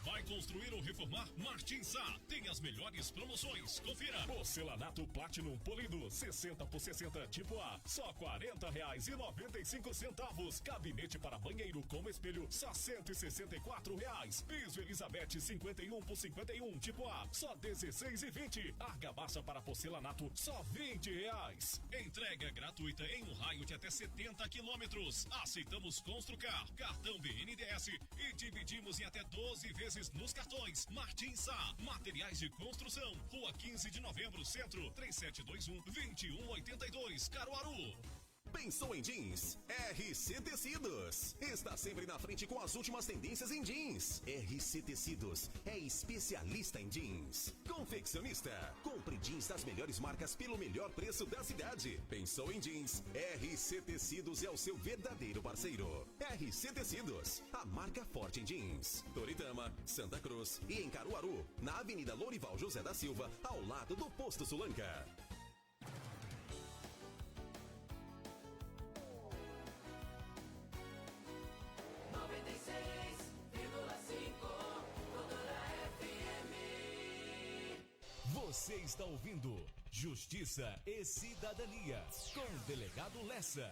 Vai construir ou reformar? Martins Sá tem as melhores promoções. Confira. Porcelanato Platinum polido 60 por 60 tipo A, só R$40,95. Gabinete para banheiro com espelho, só R$164. Piso Elizabeth 51 por 51 tipo A, só R$16,20. Argamassa para porcelanato, só R$20. Entrega gratuita em um raio de até 70 quilômetros. Aceitamos Construcar, cartão BNDES e dividimos em até 12 vezes nos cartões. Martins Sá, materiais de construção, Rua 15 de Novembro, Centro, 3721-2182, Caruaru. Pensou em jeans? RC Tecidos. Está sempre na frente com as últimas tendências em jeans. RC Tecidos é especialista em jeans. Confeccionista. Compre jeans das melhores marcas pelo melhor preço da cidade. Pensou em jeans? RC Tecidos é o seu verdadeiro parceiro. RC Tecidos, a marca forte em jeans. Toritama, Santa Cruz e em Caruaru, na Avenida Lourival José da Silva, ao lado do Posto Sulanca. Você está ouvindo Justiça e Cidadania com o delegado Lessa.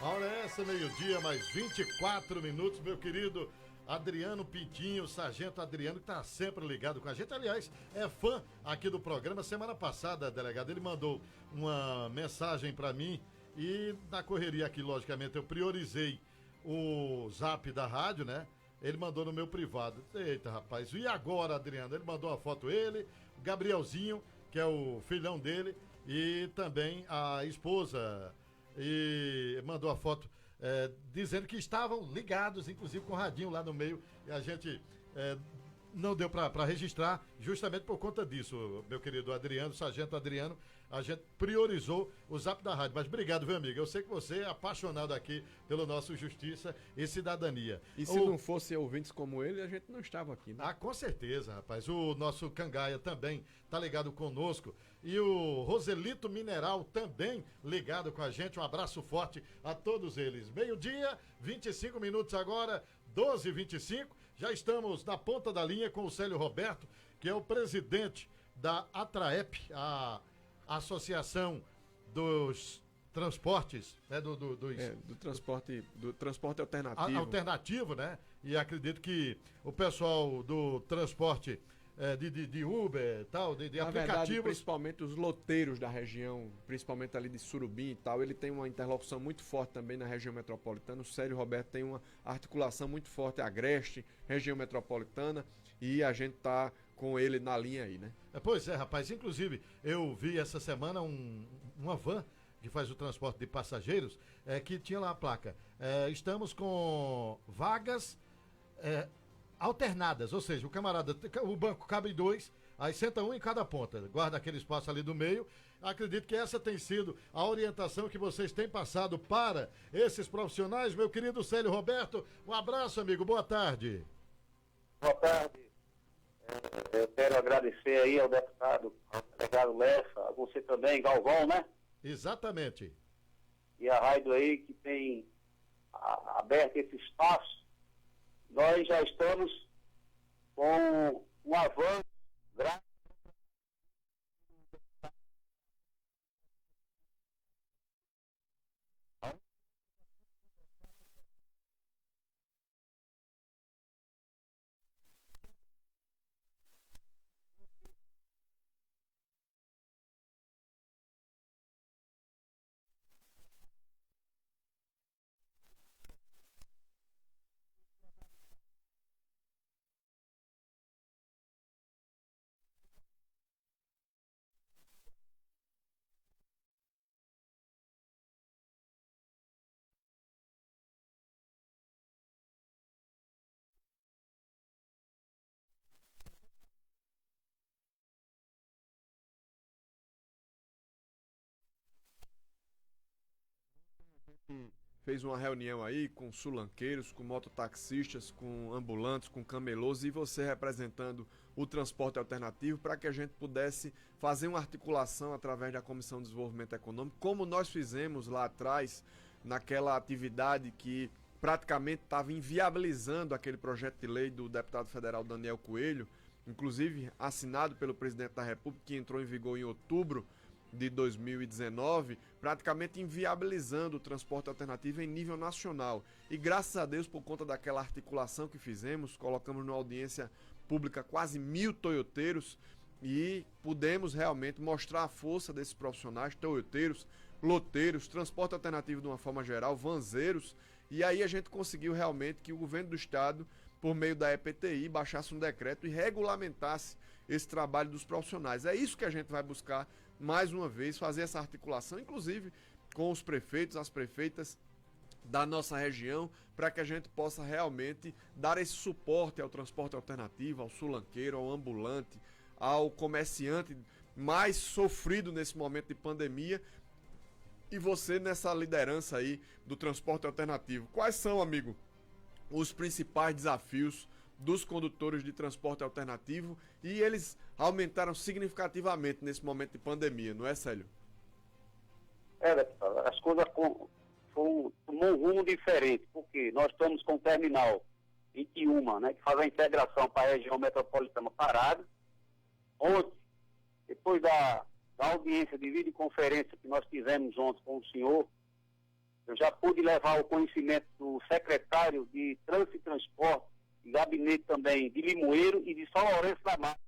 Hora essa, meio-dia, mais 24 minutos, meu querido Adriano Pintinho, sargento Adriano, que tá sempre ligado com a gente. Aliás, é fã aqui do programa. Semana passada, delegado, ele mandou uma mensagem para mim e na correria aqui, logicamente, eu priorizei o zap da rádio, né? Ele mandou no meu privado. Eita, rapaz. E agora, Adriano? Ele mandou uma foto, ele, o Gabrielzinho, que é o filhão dele, e também a esposa. E mandou a foto dizendo que estavam ligados, inclusive com o radinho lá no meio. E a gente não deu para registrar justamente por conta disso, meu querido Adriano, sargento Adriano. a gente priorizou o Zap da Rádio. Mas obrigado, viu, amigo? Eu sei que você é apaixonado aqui pelo nosso Justiça e Cidadania. E se não fosse ouvintes como ele, a gente não estava aqui, né? Ah, com certeza, rapaz. O nosso Cangaia também tá ligado conosco. E o Roselito Mineral também ligado com a gente. Um abraço forte a todos eles. Meio-dia, 25 minutos agora, 12h25. Já estamos na ponta da linha com o Célio Roberto, que é o presidente da ATRAEP, a Associação dos Transportes, né, do transporte alternativo. Alternativo, né? E acredito que o pessoal do transporte de Uber, tal, de Na verdade, aplicativos. principalmente os loteiros da região, principalmente ali de Surubim e tal, ele tem uma interlocução muito forte também na região metropolitana. O Célio Roberto tem uma articulação muito forte, Agreste, região metropolitana, e a gente tá com ele na linha aí, né? Pois é, rapaz. Inclusive, eu vi essa semana uma van que faz o transporte de passageiros, que tinha lá a placa. Estamos com vagas alternadas, ou seja, o banco cabe 2, aí senta um em cada ponta, guarda aquele espaço ali do meio. Acredito que essa tem sido a orientação que vocês têm passado para esses profissionais. Meu querido Célio Roberto, um abraço, amigo, boa tarde. Boa tarde. Eu quero agradecer aí ao deputado, ao delegado Lessa, a você também, Galvão, né? Exatamente. E a rádio aí que tem aberto esse espaço. Nós já estamos com um avanço grande. Fez uma reunião aí com sulanqueiros, com mototaxistas, com ambulantes, com camelôs e você representando o transporte alternativo para que a gente pudesse fazer uma articulação através da Comissão de Desenvolvimento Econômico, como nós fizemos lá atrás, naquela atividade que praticamente estava inviabilizando aquele projeto de lei do deputado federal Daniel Coelho, inclusive assinado pelo presidente da República, que entrou em vigor em outubro de 2019, praticamente inviabilizando o transporte alternativo em nível nacional. E graças a Deus, por conta daquela articulação que fizemos, colocamos numa audiência pública quase 1.000 toyoteiros e pudemos realmente mostrar a força desses profissionais, toyoteiros, loteiros, transporte alternativo de uma forma geral, vanzeiros, e aí a gente conseguiu realmente que o governo do estado, por meio da EPTI, baixasse um decreto e regulamentasse esse trabalho dos profissionais. É isso que a gente vai buscar mais uma vez, fazer essa articulação, inclusive com os prefeitos, as prefeitas da nossa região, para que a gente possa realmente dar esse suporte ao transporte alternativo, ao sulanqueiro, ao ambulante, ao comerciante mais sofrido nesse momento de pandemia. E você nessa liderança aí do transporte alternativo, quais são, amigo, os principais desafios dos condutores de transporte alternativo? E eles aumentaram significativamente nesse momento de pandemia, não é, Célio? As coisas tomou um rumo diferente, porque nós estamos com o terminal 21, né, que faz a integração para a região metropolitana parado. Ontem, depois da audiência de videoconferência que nós tivemos ontem com o senhor, eu já pude levar o conhecimento do secretário de Trânsito e Transporte, de gabinete também de Limoeiro e de São Lourenço da Mata,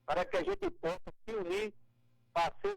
para que a gente possa se unir para ser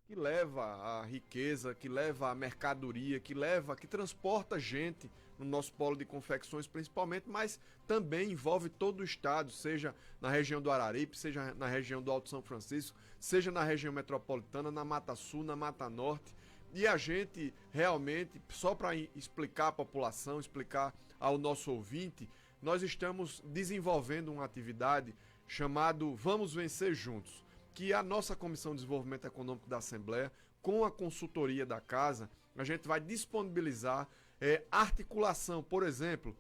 que leva a riqueza, que leva a mercadoria, que transporta gente no nosso polo de confecções principalmente, mas também envolve todo o estado, seja na região do Araripe, seja na região do Alto São Francisco, seja na região metropolitana, na Mata Sul, na Mata Norte. E a gente realmente, só para explicar à população, explicar ao nosso ouvinte, nós estamos desenvolvendo uma atividade chamada Vamos Vencer Juntos, que a nossa Comissão de Desenvolvimento Econômico da Assembleia, com a consultoria da Casa, a gente vai disponibilizar articulação, por exemplo,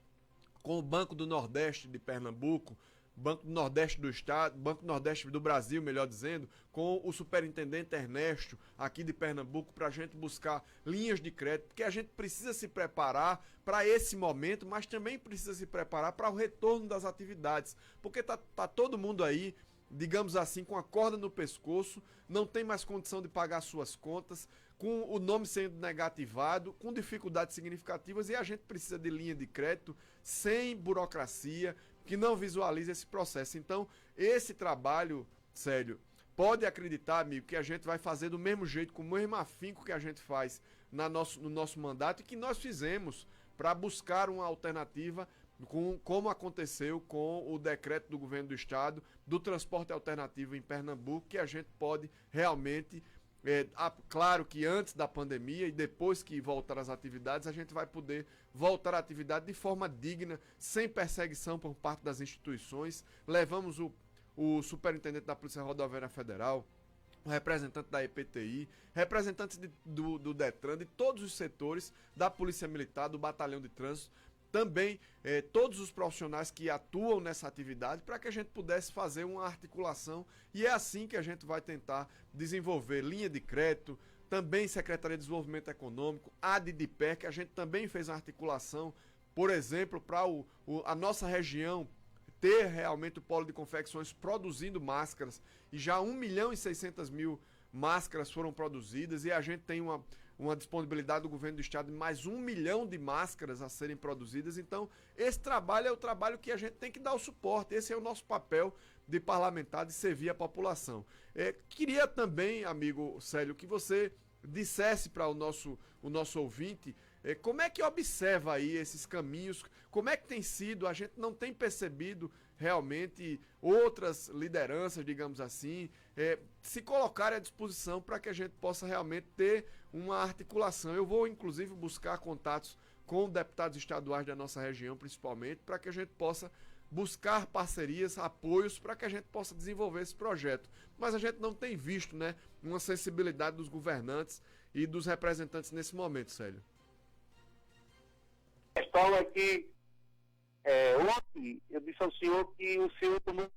com o Banco do Nordeste de Pernambuco, Banco do Nordeste do Estado, Banco do Nordeste do Brasil, melhor dizendo, com o Superintendente Ernesto, aqui de Pernambuco, para a gente buscar linhas de crédito, porque a gente precisa se preparar para esse momento, mas também precisa se preparar para o retorno das atividades, porque tá todo mundo aí, digamos assim, com a corda no pescoço, não tem mais condição de pagar suas contas, com o nome sendo negativado, com dificuldades significativas, e a gente precisa de linha de crédito sem burocracia, que não visualize esse processo. Então, esse trabalho, Célio, pode acreditar, amigo, que a gente vai fazer do mesmo jeito, com o mesmo afinco que a gente faz no nosso mandato e que nós fizemos para buscar uma alternativa, como aconteceu com o decreto do governo do estado do transporte alternativo em Pernambuco, que a gente pode realmente, claro que antes da pandemia e depois que voltar às atividades, a gente vai poder voltar à atividade de forma digna, sem perseguição por parte das instituições. Levamos o superintendente da Polícia Rodoviária Federal, o representante da EPTI, representantes do DETRAN, de todos os setores, da Polícia Militar, do Batalhão de Trânsito, também todos os profissionais que atuam nessa atividade, para que a gente pudesse fazer uma articulação, e é assim que a gente vai tentar desenvolver linha de crédito, também Secretaria de Desenvolvimento Econômico, ADDIPER, que a gente também fez uma articulação, por exemplo, para a nossa região ter realmente o polo de confecções produzindo máscaras, e já 1.600.000 máscaras foram produzidas, e a gente tem uma disponibilidade do governo do estado de mais 1 milhão de máscaras a serem produzidas. Então, esse trabalho é o trabalho que a gente tem que dar o suporte, esse é o nosso papel de parlamentar, de servir a população. Queria também, amigo Célio, que você dissesse para o nosso ouvinte como é que observa aí esses caminhos, como é que tem sido, a gente não tem percebido realmente outras lideranças, digamos assim, se colocarem à disposição para que a gente possa realmente ter uma articulação. Eu vou, inclusive, buscar contatos com deputados estaduais da nossa região, principalmente, para que a gente possa buscar parcerias, apoios, para que a gente possa desenvolver esse projeto. Mas a gente não tem visto, né, uma sensibilidade dos governantes e dos representantes nesse momento, Célio. A questão é que ontem eu disse ao senhor que o senhor tomou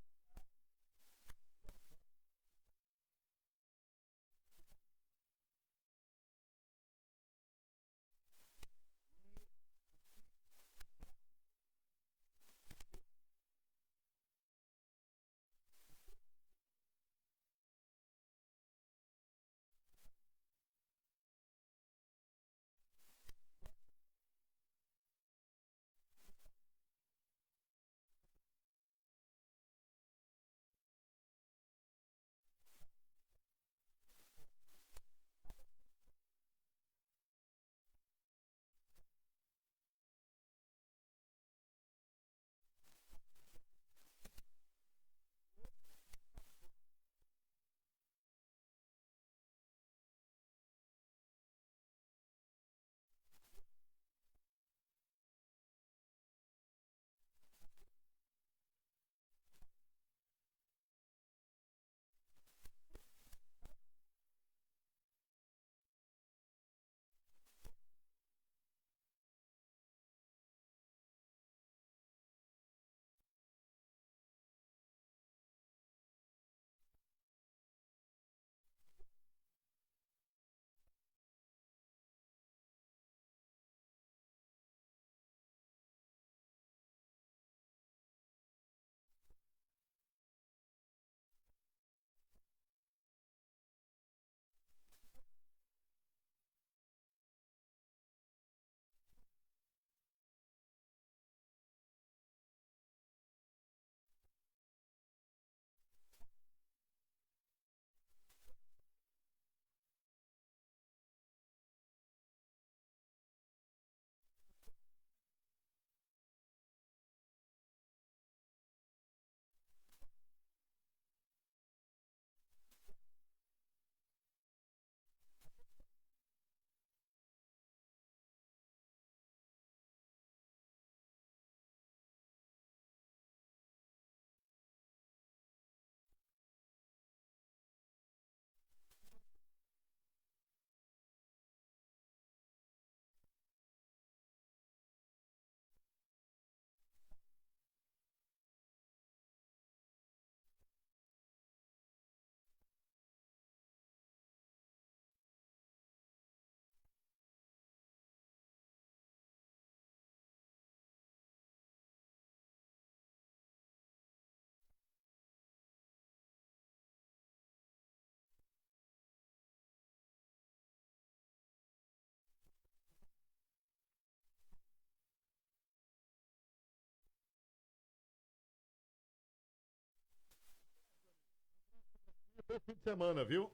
bom fim de semana, viu?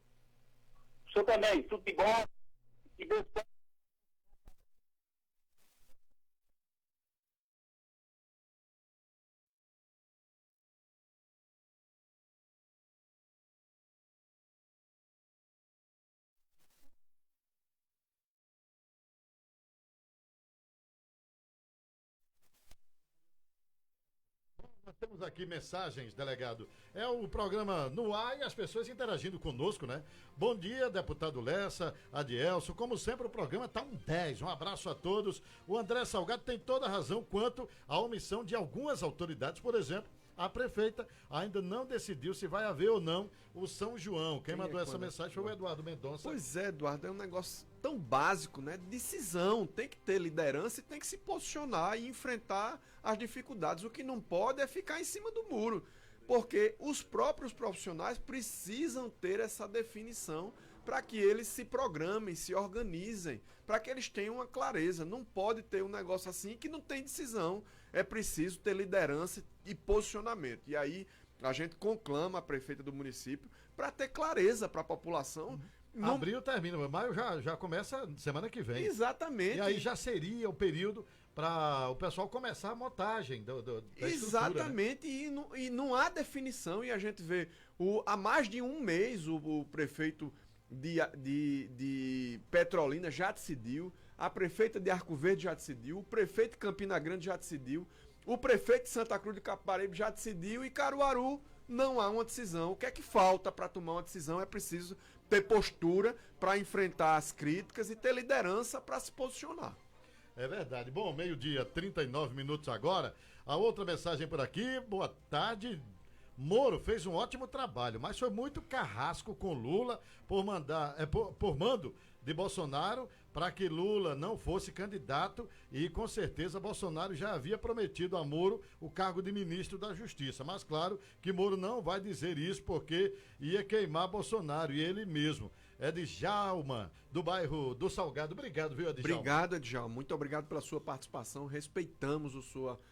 O senhor também, tudo de bom. E Deus Nós temos aqui mensagens, delegado. É o programa no ar e as pessoas interagindo conosco, né? Bom dia, deputado Lessa, Adielso. Como sempre, o programa está um 10. Um abraço a todos. O André Salgado tem toda a razão quanto à omissão de algumas autoridades. Por exemplo, a prefeita ainda não decidiu se vai haver ou não o São João. Quem mandou essa mensagem foi o Eduardo Mendonça. Pois é, Eduardo, é um negócio tão básico, né? Decisão, tem que ter liderança e tem que se posicionar e enfrentar as dificuldades. O que não pode é ficar em cima do muro, porque os próprios profissionais precisam ter essa definição para que eles se programem, se organizem, para que eles tenham uma clareza. Não pode ter um negócio assim que não tem decisão. É preciso ter liderança e posicionamento. E aí a gente conclama a prefeita do município para ter clareza para a população. Não... Abril termina, maio já começa semana que vem. Exatamente. E aí já seria o período para o pessoal começar a montagem da exatamente, né? E não há definição. E a gente vê, há mais de um mês o prefeito de Petrolina já decidiu, a prefeita de Arco Verde já decidiu, o prefeito de Campina Grande já decidiu, o prefeito de Santa Cruz de Capibaribe já decidiu e Caruaru não há uma decisão. O que é que falta para tomar uma decisão? É preciso ter postura para enfrentar as críticas e ter liderança para se posicionar. É verdade. Bom, meio-dia, 39 minutos agora. A outra mensagem por aqui, boa tarde. Moro fez um ótimo trabalho, mas foi muito carrasco com Lula por mando de Bolsonaro para que Lula não fosse candidato e com certeza Bolsonaro já havia prometido a Moro o cargo de ministro da Justiça. Mas claro que Moro não vai dizer isso porque ia queimar Bolsonaro e ele mesmo. É de Djalma, do bairro do Salgado. Obrigado, viu, Djalma? Obrigado, Djalma. Muito obrigado pela sua participação. Respeitamos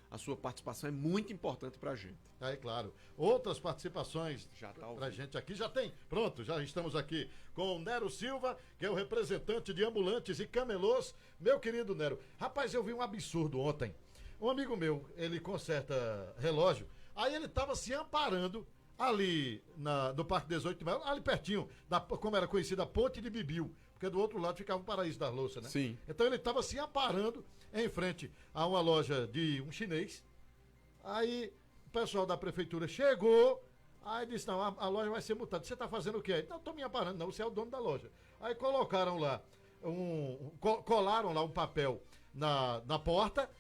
a sua participação, é muito importante pra gente. É claro. Outras participações já tá pra gente aqui, já tem. Pronto, já estamos aqui com o Nero Silva, que é o representante de ambulantes e camelôs. Meu querido Nero, rapaz, eu vi um absurdo ontem. Um amigo meu, ele conserta relógio, aí ele tava se amparando ali no Parque 18 de Maio, ali pertinho, como era conhecida, a Ponte de Bibiu, porque do outro lado ficava o Paraíso das Louças, né? Sim. Então ele estava se amparando em frente a uma loja de um chinês. Aí o pessoal da prefeitura chegou, aí disse, não, a loja vai ser multada. Você está fazendo o quê? Aí, não, estou me amparando, não, você é o dono da loja. Aí colocaram lá, colaram lá um papel na porta,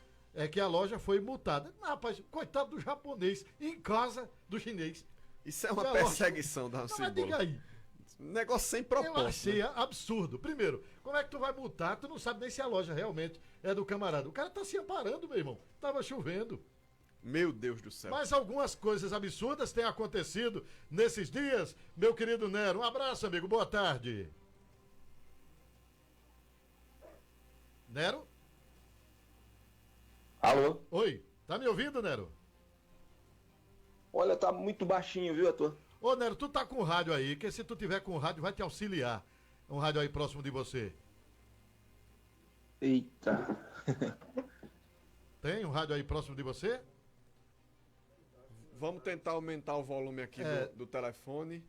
que a loja foi multada. Não, rapaz, coitado do japonês, em casa do chinês. Isso é uma perseguição da Cebola. Mas diga aí. Negócio sem propósito. Eu achei absurdo. Primeiro, como é que tu vai multar? Tu não sabe nem se a loja realmente é do camarada. O cara tá se amparando, meu irmão. Tava chovendo. Meu Deus do céu. Mas algumas coisas absurdas têm acontecido nesses dias. Meu querido Nero, um abraço, amigo. Boa tarde. Nero? Alô? Oi. Tá me ouvindo, Nero? Olha, tá muito baixinho, viu, ator? Ô, Nero, tu tá com o rádio aí, que se tu tiver com o rádio, vai te auxiliar. Um rádio aí próximo de você. Eita. Tem um rádio aí próximo de você? Vamos tentar aumentar o volume aqui do telefone.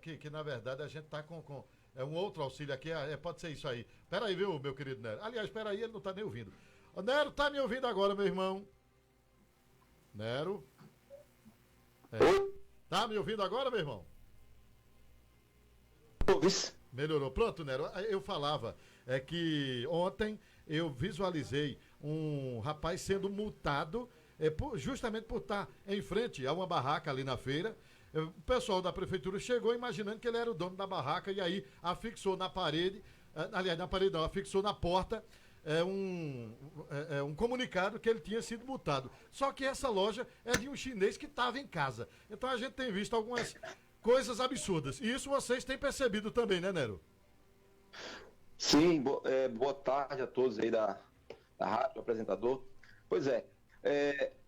Que na verdade a gente tá com um outro auxílio aqui, pode ser isso aí. Pera aí, viu, meu querido Nero? Aliás, pera aí, ele não tá nem ouvindo. Ô, Nero, tá me ouvindo agora, meu irmão? Nero? Tá me ouvindo agora, meu irmão? Melhorou. Pronto, Nero. Eu falava que ontem eu visualizei um rapaz sendo multado justamente por estar em frente a uma barraca ali na feira. O pessoal da prefeitura chegou imaginando que ele era o dono da barraca e aí afixou na parede, aliás, na parede não, afixou na porta um comunicado que ele tinha sido multado. Só que essa loja é de um chinês que estava em casa. Então a gente tem visto algumas coisas absurdas. E isso vocês têm percebido também, né, Nero? Sim, boa tarde a todos aí da rádio, apresentador. Pois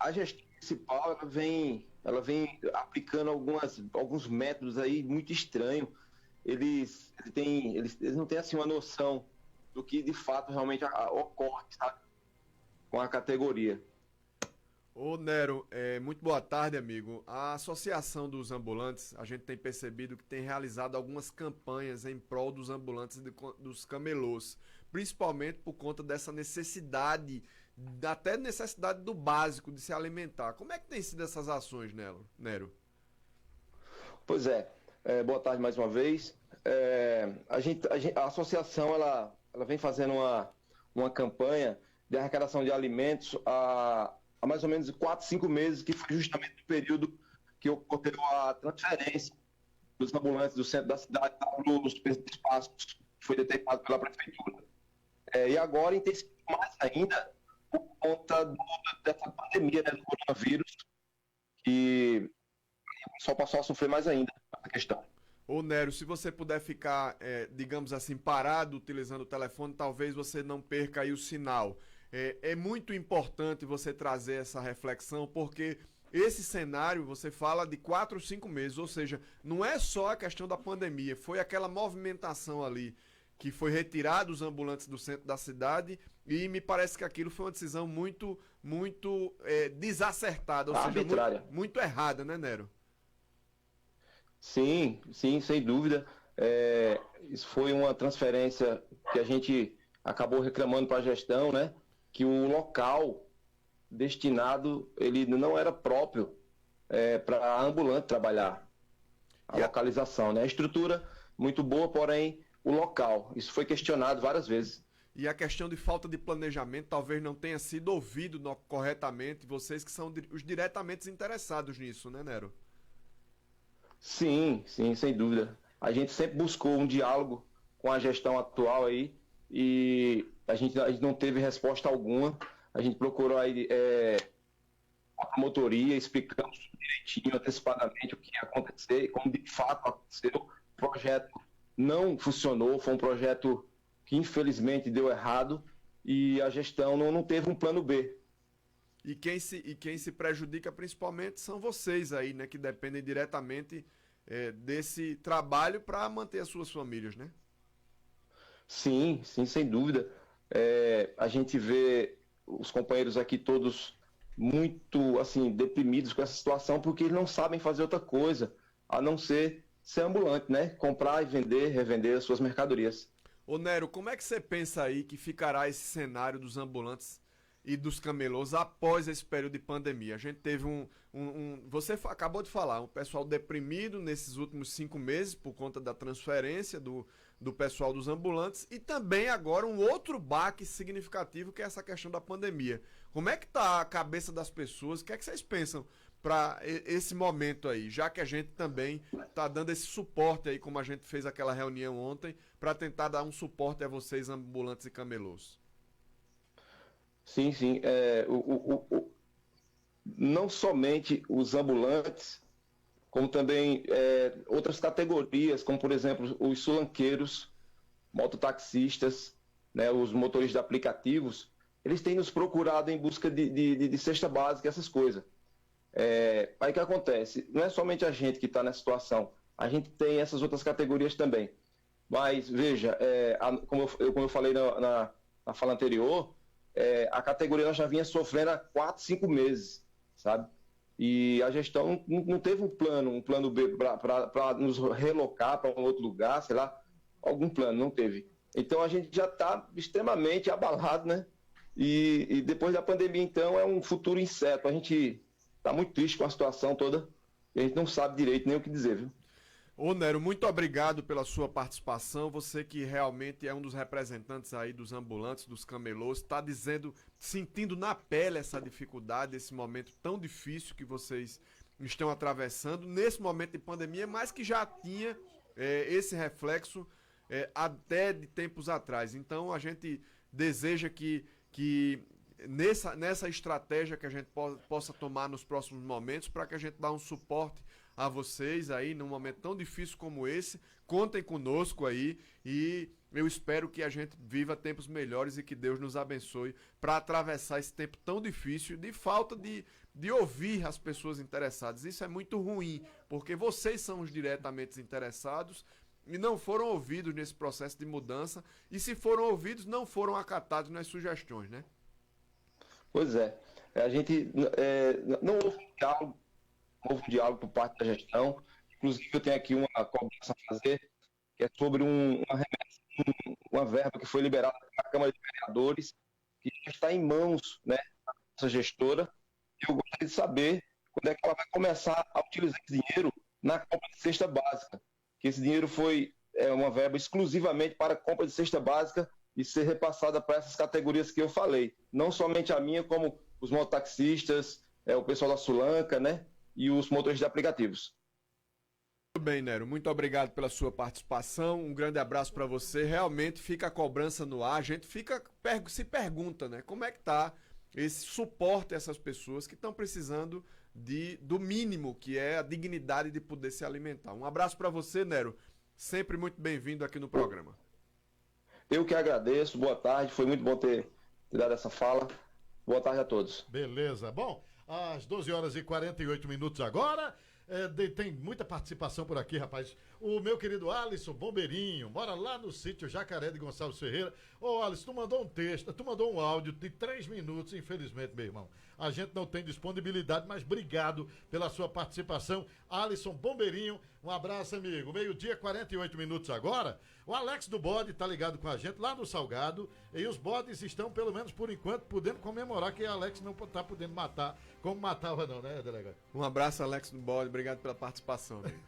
a justiça municipal ela vem aplicando alguns métodos aí muito estranhos. Eles não têm assim uma noção do que de fato realmente ocorre, sabe? Com a categoria. Ô Nero, muito boa tarde, amigo. A Associação dos Ambulantes, a gente tem percebido que tem realizado algumas campanhas em prol dos ambulantes e dos camelôs, principalmente por conta dessa necessidade, até necessidade do básico de se alimentar. Como é que tem sido essas ações, Nero? Pois é, boa tarde mais uma vez. A associação ela vem fazendo uma campanha de arrecadação de alimentos há mais ou menos 4, 5 meses, que foi justamente o período que ocorreu a transferência dos ambulantes do centro da cidade para os espaços que foi detectado pela prefeitura. E agora intensificou mais ainda por conta dessa pandemia, né, do coronavírus, que o pessoal passou a sofrer mais ainda essa questão. Ô Nero, se você puder ficar, digamos assim, parado utilizando o telefone, talvez você não perca aí o sinal. É muito importante você trazer essa reflexão, porque esse cenário, você fala de 4 ou 5 meses, ou seja, não é só a questão da pandemia, foi aquela movimentação ali, que foi retirar os ambulantes do centro da cidade, e me parece que aquilo foi uma decisão muito desacertada, ou arbitrária. Seja, muito errada, né, Nero? Sim, sem dúvida. Isso foi uma transferência que a gente acabou reclamando para a gestão, né? Que o local destinado, ele não era próprio para ambulante trabalhar. A localização, né? A estrutura muito boa, porém o local. Isso foi questionado várias vezes. E a questão de falta de planejamento talvez não tenha sido ouvido corretamente, vocês que são os diretamente interessados nisso, né, Nero? Sim, sem dúvida. A gente sempre buscou um diálogo com a gestão atual aí e a gente não teve resposta alguma. A gente procurou aí a promotoria, explicamos direitinho, antecipadamente o que ia acontecer e como de fato aconteceu. O projeto não funcionou, foi um projeto que infelizmente deu errado e a gestão não teve um plano B. E quem se prejudica principalmente são vocês aí, né? Que dependem diretamente desse trabalho para manter as suas famílias, né? Sim, sem dúvida. A gente vê os companheiros aqui todos muito assim deprimidos com essa situação porque eles não sabem fazer outra coisa a não ser ambulante, né? Comprar e vender, revender as suas mercadorias. Ô Nero, como é que você pensa aí que ficará esse cenário dos ambulantes e dos camelôs após esse período de pandemia? A gente teve você acabou de falar, um pessoal deprimido nesses últimos 5 meses por conta da transferência do pessoal dos ambulantes e também agora um outro baque significativo que é essa questão da pandemia. Como é que tá a cabeça das pessoas? O que é que vocês pensam para esse momento aí, já que a gente também está dando esse suporte aí, como a gente fez aquela reunião ontem, para tentar dar um suporte a vocês, ambulantes e camelôs? Sim. Não somente os ambulantes, como também outras categorias, como por exemplo os sulanqueiros, mototaxistas, né, os motoristas de aplicativos, eles têm nos procurado em busca de cesta básica, essas coisas. Aí o que acontece? Não é somente a gente que está nessa situação, a gente tem essas outras categorias também. Mas veja, como eu falei na fala anterior, a categoria já vinha sofrendo há 4, 5 meses, sabe? E a gestão não teve um plano B para nos relocar para um outro lugar, sei lá, algum plano, não teve. Então a gente já está extremamente abalado, né? E depois da pandemia, então, é um futuro incerto. A gente está muito triste com a situação toda e a gente não sabe direito nem o que dizer, viu? Ô Nero, muito obrigado pela sua participação, você que realmente é um dos representantes aí dos ambulantes, dos camelôs, está sentindo na pele essa dificuldade, esse momento tão difícil que vocês estão atravessando, nesse momento de pandemia, mas que já tinha esse reflexo até de tempos atrás. Então a gente deseja que nessa estratégia que a gente possa tomar nos próximos momentos, para que a gente dê um suporte a vocês aí num momento tão difícil como esse. Contem conosco aí e Eu espero que a gente viva tempos melhores e que Deus nos abençoe para atravessar esse tempo tão difícil de falta de ouvir as pessoas interessadas. Isso é muito ruim, porque vocês são os diretamente interessados e não foram ouvidos nesse processo de mudança. E se foram ouvidos, não foram acatados nas sugestões, né? Pois é. A gente não houve um diálogo por parte da gestão. Inclusive, eu tenho aqui uma cobrança a fazer, que é sobre uma verba que foi liberada pela Câmara de Vereadores, que já está em mãos, né, dessa gestora. Eu gostaria de saber quando é que ela vai começar a utilizar esse dinheiro na compra de cesta básica. Que esse dinheiro foi uma verba exclusivamente para a compra de cesta básica e ser repassada para essas categorias que eu falei. Não somente a minha, como os mototaxistas, o pessoal da Sulanca, né, e os motoristas de aplicativos. Muito bem, Nero. Muito obrigado pela sua participação. Um grande abraço para você. Realmente fica a cobrança no ar. A gente se pergunta, né? Como é que tá esse suporte a essas pessoas que estão precisando do mínimo, que é a dignidade de poder se alimentar. Um abraço para você, Nero. Sempre muito bem-vindo aqui no programa. Eu que agradeço. Boa tarde. Foi muito bom ter dado essa fala. Boa tarde a todos. Beleza. Bom, às 12 horas e 48 minutos agora. Tem muita participação por aqui, rapaz. O meu querido Alisson Bombeirinho mora lá no sítio Jacaré de Gonçalves Ferreira. Ô, Alisson, tu mandou um texto, tu mandou um áudio de 3 minutos, infelizmente, meu irmão. A gente não tem disponibilidade, mas obrigado pela sua participação. Alisson Bombeirinho, um abraço, amigo. 12h 48 minutos agora. O Alex do Bode tá ligado com a gente lá no Salgado. E os bodes estão, pelo menos por enquanto, podendo comemorar que a Alex não tá podendo matar como matava não, né, delegado? Um abraço, Alex do Bode. Obrigado pela participação, amigo.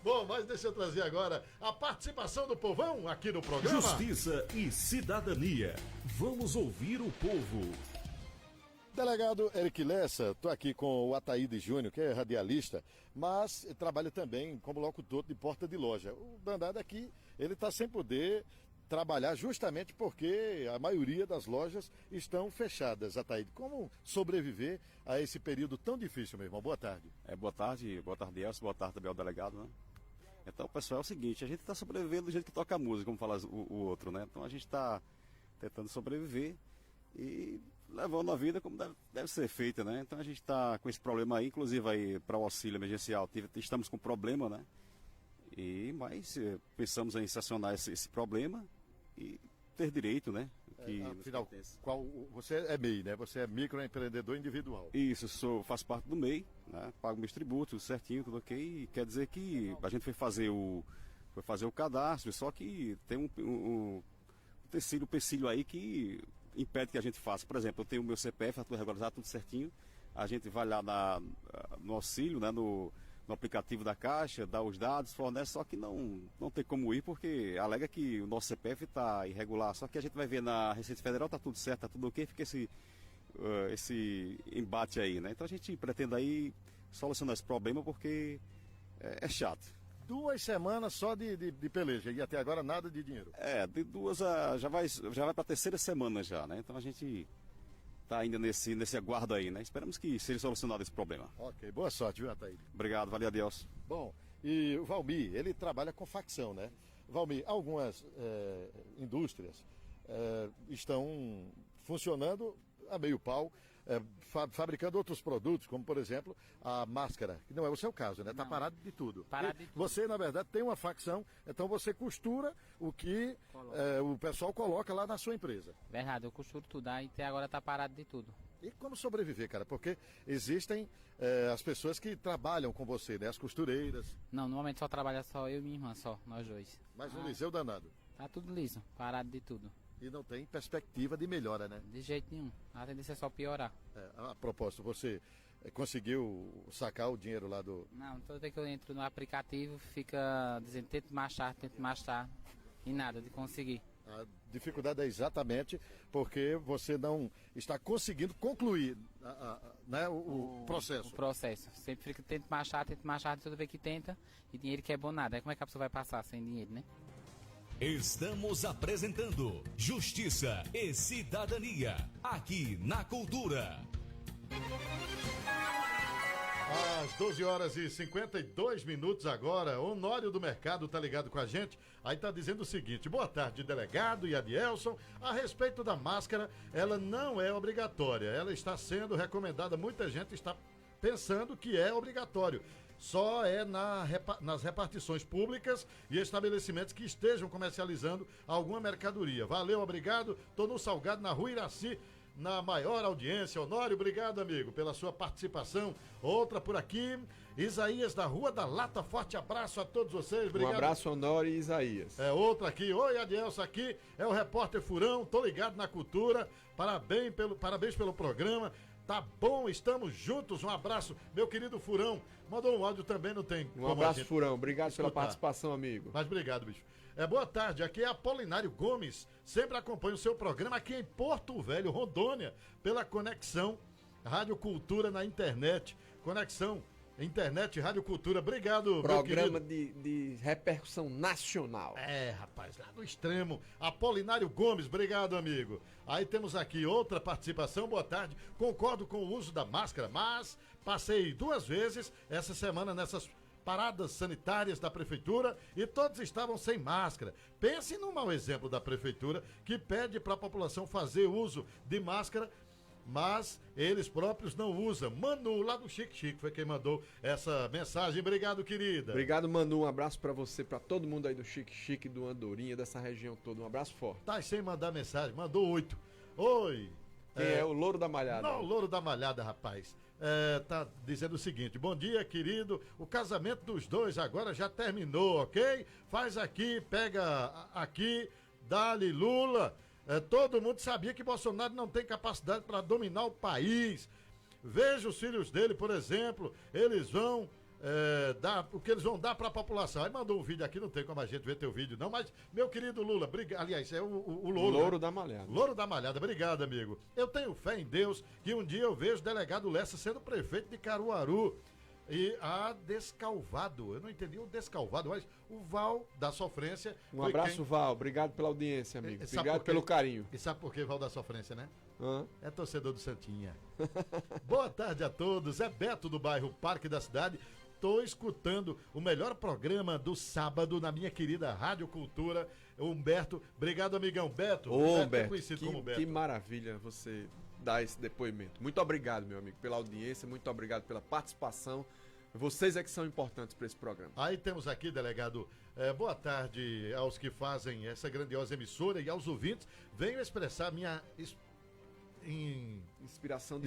Bom, mas deixa eu trazer agora a participação do povão aqui no programa. Justiça e cidadania. Vamos ouvir o povo. Delegado Eric Lessa, estou aqui com o Ataíde Júnior, que é radialista, mas trabalha também como locutor de porta de loja. O danado aqui, ele está sem poder trabalhar justamente porque a maioria das lojas estão fechadas. Ataíde, como sobreviver a esse período tão difícil, meu irmão? Boa tarde. Boa tarde, Elcio, boa tarde também ao delegado, né? Então, pessoal, é o seguinte, a gente está sobrevivendo do jeito que toca a música, como fala o outro, né? Então a gente está tentando sobreviver e levando a vida como deve ser feita, né? Então a gente está com esse problema aí, inclusive aí para o auxílio emergencial, estamos com problema, né? Mas pensamos em sancionar esse problema e ter direito, né? Afinal, você é MEI, né? Você é microempreendedor individual. Isso, faço parte do MEI, né? Pago meus tributos certinho, tudo ok. E quer dizer que a gente foi fazer o cadastro, só que tem um empecilho aí que impede que a gente faça. Por exemplo, eu tenho o meu CPF, tudo regularizado, tudo certinho. A gente vai lá no auxílio, né? No aplicativo da Caixa, dá os dados, fornece, só que não tem como ir, porque alega que o nosso CPF está irregular. Só que a gente vai ver na Receita Federal, está tudo certo, está tudo ok, fica esse embate aí, né? Então a gente pretende aí solucionar esse problema, porque é chato. 2 semanas só de peleja e até agora nada de dinheiro. De 2 já vai para a 3ª semana já, né? Então a gente está ainda nesse aguardo aí, né? Esperamos que seja solucionado esse problema. Ok, boa sorte, viu, Ataíde? Obrigado, valeu, adeus. Bom, e o Valmir, ele trabalha com facção, né? Valmir, algumas indústrias estão funcionando a meio pau, fabricando outros produtos, como por exemplo a máscara, que não é o seu caso, né? Está parado de tudo. Você, na verdade, tem uma facção, então você costura o que o pessoal coloca lá na sua empresa. Verdade, eu costuro tudo, aí até agora está parado de tudo. E como sobreviver, cara? Porque existem as pessoas que trabalham com você, né? As costureiras. Não, normalmente só trabalha só eu e minha irmã, só, nós dois. Mas o Liseu danado. Tá tudo liso, parado de tudo. E não tem perspectiva de melhora, né? De jeito nenhum. A tendência é só piorar. A propósito, você conseguiu sacar o dinheiro lá do... Não, toda vez que eu entro no aplicativo, fica dizendo tento marchar, e nada de conseguir. A dificuldade é exatamente porque você não está conseguindo concluir o processo. O processo. Sempre fica tento marchar, toda vez que tenta, e dinheiro que é bom nada. Aí como é que a pessoa vai passar sem dinheiro, né? Estamos apresentando Justiça e Cidadania, aqui na Cultura. Às 12 horas e 52 minutos agora, Honório do Mercado tá ligado com a gente, aí tá dizendo o seguinte: boa tarde, delegado e Adielson, a respeito da máscara, ela não é obrigatória, ela está sendo recomendada, muita gente está pensando que é obrigatório, só é nas repartições públicas e estabelecimentos que estejam comercializando alguma mercadoria. Valeu, obrigado, tô no Salgado, na Rua Iraci, na maior audiência. Honório, obrigado, amigo, pela sua participação. Outra por aqui, Isaías da Rua da Lata, forte abraço a todos vocês, obrigado. Um abraço, Honório e Isaías. É outra aqui, oi Adielson, aqui é o repórter Furão, tô ligado na cultura, parabéns pelo programa, tá bom, estamos juntos, um abraço, meu querido Furão, mandou um áudio também, não tem Um abraço, Furão, obrigado pela participação, amigo. Mas obrigado, bicho. Boa tarde, aqui é Apolinário Gomes, sempre acompanho o seu programa aqui em Porto Velho, Rondônia, pela conexão Rádio Cultura na internet, conexão internet Rádio Cultura, obrigado, programa de repercussão nacional. Rapaz, lá do extremo, Apolinário Gomes, obrigado, amigo. Aí temos aqui outra participação, boa tarde, concordo com o uso da máscara, mas passei 2 vezes essa semana nessas paradas sanitárias da prefeitura e todos estavam sem máscara. Pense num mau exemplo da prefeitura que pede para a população fazer uso de máscara, mas eles próprios não usam. Manu, lá do Chique Chique, foi quem mandou essa mensagem. Obrigado, querida. Obrigado, Manu. Um abraço para você, para todo mundo aí do Chique Chique, do Andorinha, dessa região toda. Um abraço forte. Tá sem mandar mensagem, mandou 8. Oi. Quem é o Louro da Malhada? Não, o Louro da Malhada, rapaz. Tá dizendo o seguinte: bom dia, querido, o casamento dos dois agora já terminou, ok? Faz aqui, pega aqui, dá-lhe Lula. Todo mundo sabia que Bolsonaro não tem capacidade para dominar o país. Veja os filhos dele, por exemplo, eles vão dar o que eles vão dar para a população. Aí mandou um vídeo aqui, não tem como a gente ver teu vídeo não, mas meu querido Lula, aliás, é o Louro. Louro, né? Da Malhada. Louro da Malhada, obrigado, amigo. Eu tenho fé em Deus que um dia eu vejo o delegado Lessa sendo prefeito de Caruaru. E a Descalvado, eu não entendi o Descalvado, mas o Val da Sofrência. Um abraço, Val, obrigado pela audiência, amigo. Obrigado pelo carinho. E sabe por que Val da Sofrência, né? Hã? É torcedor do Santinha. Boa tarde a todos, é Beto do bairro Parque da Cidade. Tô escutando o melhor programa do sábado na minha querida Rádio Cultura. Humberto, obrigado, amigão. Beto, Beto é conhecido como Beto. Que maravilha você dar esse depoimento. Muito obrigado, meu amigo, pela audiência, muito obrigado pela participação. Vocês é que são importantes para esse programa. Aí temos aqui, delegado, boa tarde aos que fazem essa grandiosa emissora e aos ouvintes. Venho expressar minha inspiração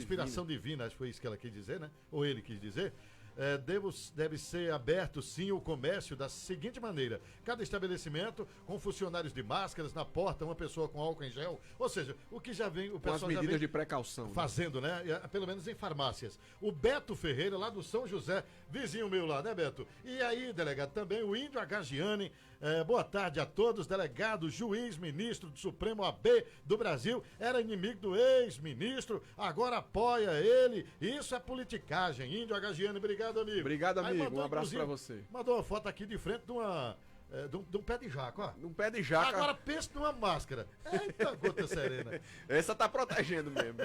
divina, acho que foi isso que ela quis dizer, né? Ou ele quis dizer. Deve ser aberto sim o comércio da seguinte maneira: cada estabelecimento com funcionários de máscaras na porta, uma pessoa com álcool em gel, ou seja, o que já vem o pessoal com as medidas de precaução fazendo, né? Pelo menos em farmácias. O Beto Ferreira, lá do São José, vizinho meu lá, né, Beto? E aí, delegado, também o Índio Agagiani. Boa tarde a todos, delegado, juiz, ministro do Supremo AB do Brasil, era inimigo do ex-ministro, agora apoia ele, isso é politicagem. Índio Agagiani, obrigado, amigo. Obrigado, amigo, um abraço pra você. Mandou uma foto aqui de frente de um pé de jaco, ó. Um pé de jaco. Agora pense numa máscara. Eita, gota serena. Essa tá protegendo mesmo.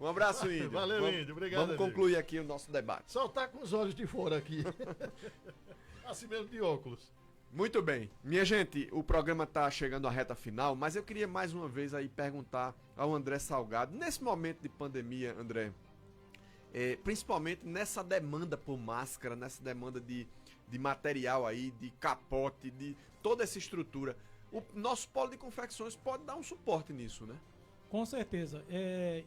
Um abraço, Índio. Valeu, Índio, obrigado, Vamos concluir aqui o nosso debate. Só tá com os olhos de fora aqui. Assim mesmo, de óculos. Muito bem. Minha gente, o programa está chegando à reta final, mas eu queria mais uma vez aí perguntar ao André Salgado, nesse momento de pandemia, André, principalmente nessa demanda por máscara, nessa demanda de material aí, de capote, de toda essa estrutura, o nosso polo de confecções pode dar um suporte nisso, né? Com certeza.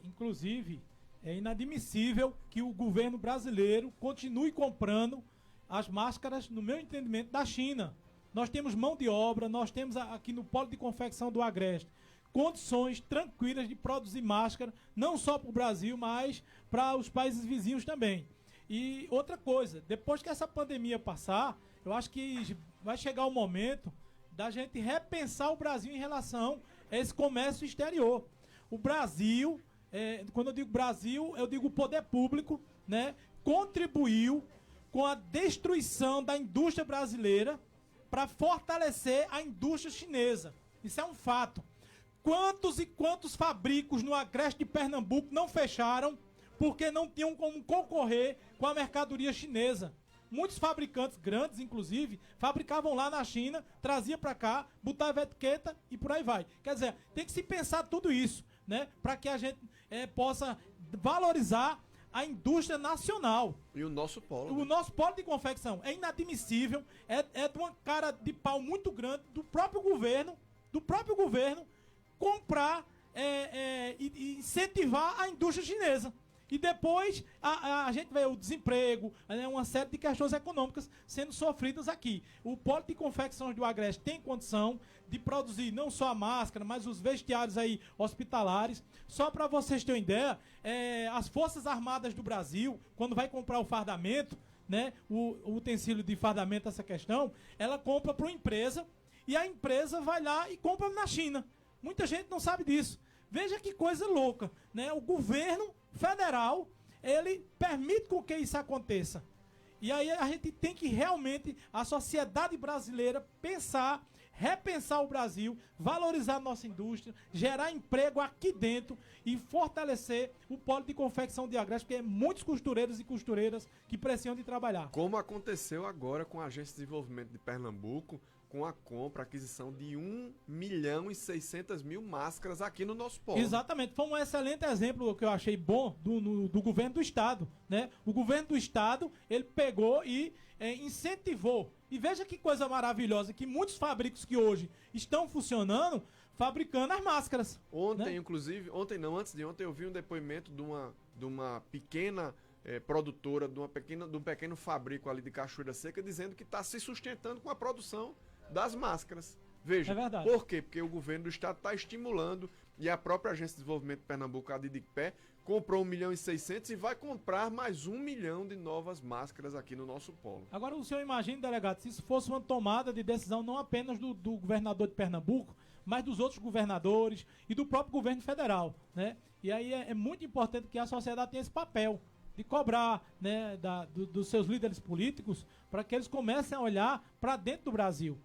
Inclusive, é inadmissível que o governo brasileiro continue comprando as máscaras, no meu entendimento, da China. Nós temos mão de obra, nós temos aqui no polo de confecção do Agreste condições tranquilas de produzir máscara, não só para o Brasil, mas para os países vizinhos também. E outra coisa, depois que essa pandemia passar, eu acho que vai chegar o momento da gente repensar o Brasil em relação a esse comércio exterior. O Brasil, quando eu digo Brasil, eu digo o poder público, né, contribuiu com a destruição da indústria brasileira para fortalecer a indústria chinesa. Isso é um fato. Quantos e quantos fabricos no Agreste de Pernambuco não fecharam porque não tinham como concorrer com a mercadoria chinesa. Muitos fabricantes grandes, inclusive, fabricavam lá na China, trazia para cá, botava etiqueta e por aí vai. Quer dizer, tem que se pensar tudo isso, né? Para que a gente possa valorizar a indústria nacional. E o nosso polo. O nosso polo de confecção é inadmissível, é de uma cara de pau muito grande do próprio governo comprar e incentivar a indústria chinesa. E depois a gente vê o desemprego, uma série de questões econômicas sendo sofridas aqui. O polo de confecções do Agreste tem condição de produzir não só a máscara, mas os vestiários aí hospitalares. Só para vocês terem ideia, as Forças Armadas do Brasil, quando vai comprar o fardamento, né, o utensílio de fardamento, essa questão, ela compra para uma empresa e a empresa vai lá e compra na China. Muita gente não sabe disso. Veja que coisa louca, né? O governo federal, ele permite com que isso aconteça. E aí a gente tem que realmente, a sociedade brasileira, repensar o Brasil, valorizar a nossa indústria, gerar emprego aqui dentro e fortalecer o polo de confecção de Agreste, porque é muitos costureiros e costureiras que precisam de trabalhar. Como aconteceu agora com a Agência de Desenvolvimento de Pernambuco, com a aquisição de 1.600.000 máscaras aqui no nosso polo. Exatamente, foi um excelente exemplo que eu achei bom do governo do estado, né? O governo do estado, ele pegou e incentivou. E veja que coisa maravilhosa, que muitos fábricos que hoje estão funcionando, fabricando as máscaras. Ontem, né? Inclusive, antes de ontem, eu vi um depoimento de uma pequena produtora, de um pequeno fabrico ali de Cachoeira Seca, dizendo que está se sustentando com a produção das máscaras. Veja, por quê? Porque o governo do estado está estimulando e a própria Agência de Desenvolvimento de Pernambuco, a DIDICPE, comprou 1.600.000 e vai comprar mais 1 milhão de novas máscaras aqui no nosso polo. Agora o senhor imagina, delegado, se isso fosse uma tomada de decisão não apenas do governador de Pernambuco, mas dos outros governadores e do próprio governo federal, né? E aí é muito importante que a sociedade tenha esse papel de cobrar, né, dos seus líderes políticos para que eles comecem a olhar para dentro do Brasil.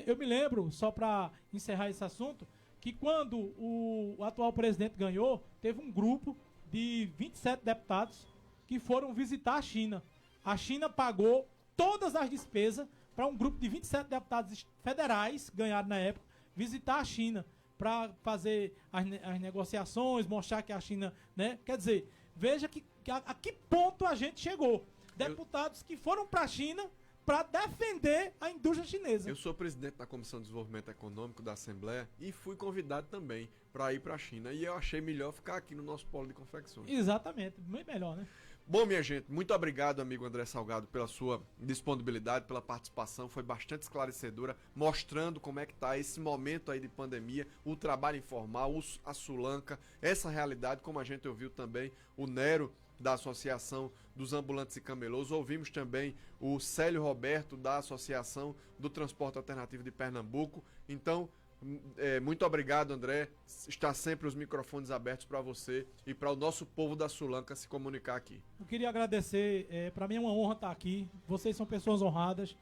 Eu me lembro, só para encerrar esse assunto, que quando o atual presidente ganhou, teve um grupo de 27 deputados que foram visitar a China. A China pagou todas as despesas para um grupo de 27 deputados federais, ganharam na época, visitar a China para fazer as negociações, mostrar que a China, né? Quer dizer, veja a que ponto a gente chegou. Deputados que foram para a China para defender a indústria chinesa. Eu sou presidente da Comissão de Desenvolvimento Econômico da Assembleia e fui convidado também para ir para a China. E eu achei melhor ficar aqui no nosso polo de confecções. Exatamente, muito melhor, né? Bom, minha gente, muito obrigado, amigo André Salgado, pela sua disponibilidade, pela participação. Foi bastante esclarecedora, mostrando como é que está esse momento aí de pandemia, o trabalho informal, a Sulanca, essa realidade, como a gente ouviu também o Nero, da Associação dos Ambulantes e Camelôs. Ouvimos também o Célio Roberto, da Associação do Transporte Alternativo de Pernambuco. Então, muito obrigado, André. Está sempre os microfones abertos para você e para o nosso povo da Sulanca se comunicar aqui. Eu queria agradecer, para mim é uma honra estar aqui. Vocês são pessoas honradas,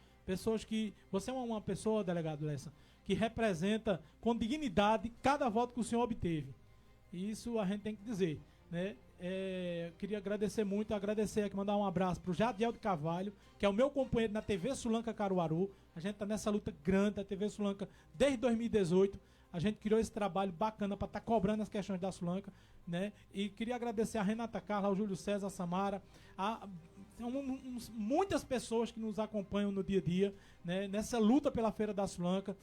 você é uma pessoa, delegado Lessa, que representa com dignidade cada voto que o senhor obteve. E isso a gente tem que dizer, né? Queria agradecer muito, mandar um abraço pro Jadiel de Carvalho, que é o meu companheiro na TV Sulanca Caruaru. A gente tá nessa luta grande da TV Sulanca desde 2018. A gente criou esse trabalho bacana para estar cobrando as questões da Sulanca, né? E queria agradecer a Renata Carla, ao Júlio César, a Samara, muitas pessoas que nos acompanham no dia a dia, né, nessa luta pela Feira da Sulanca,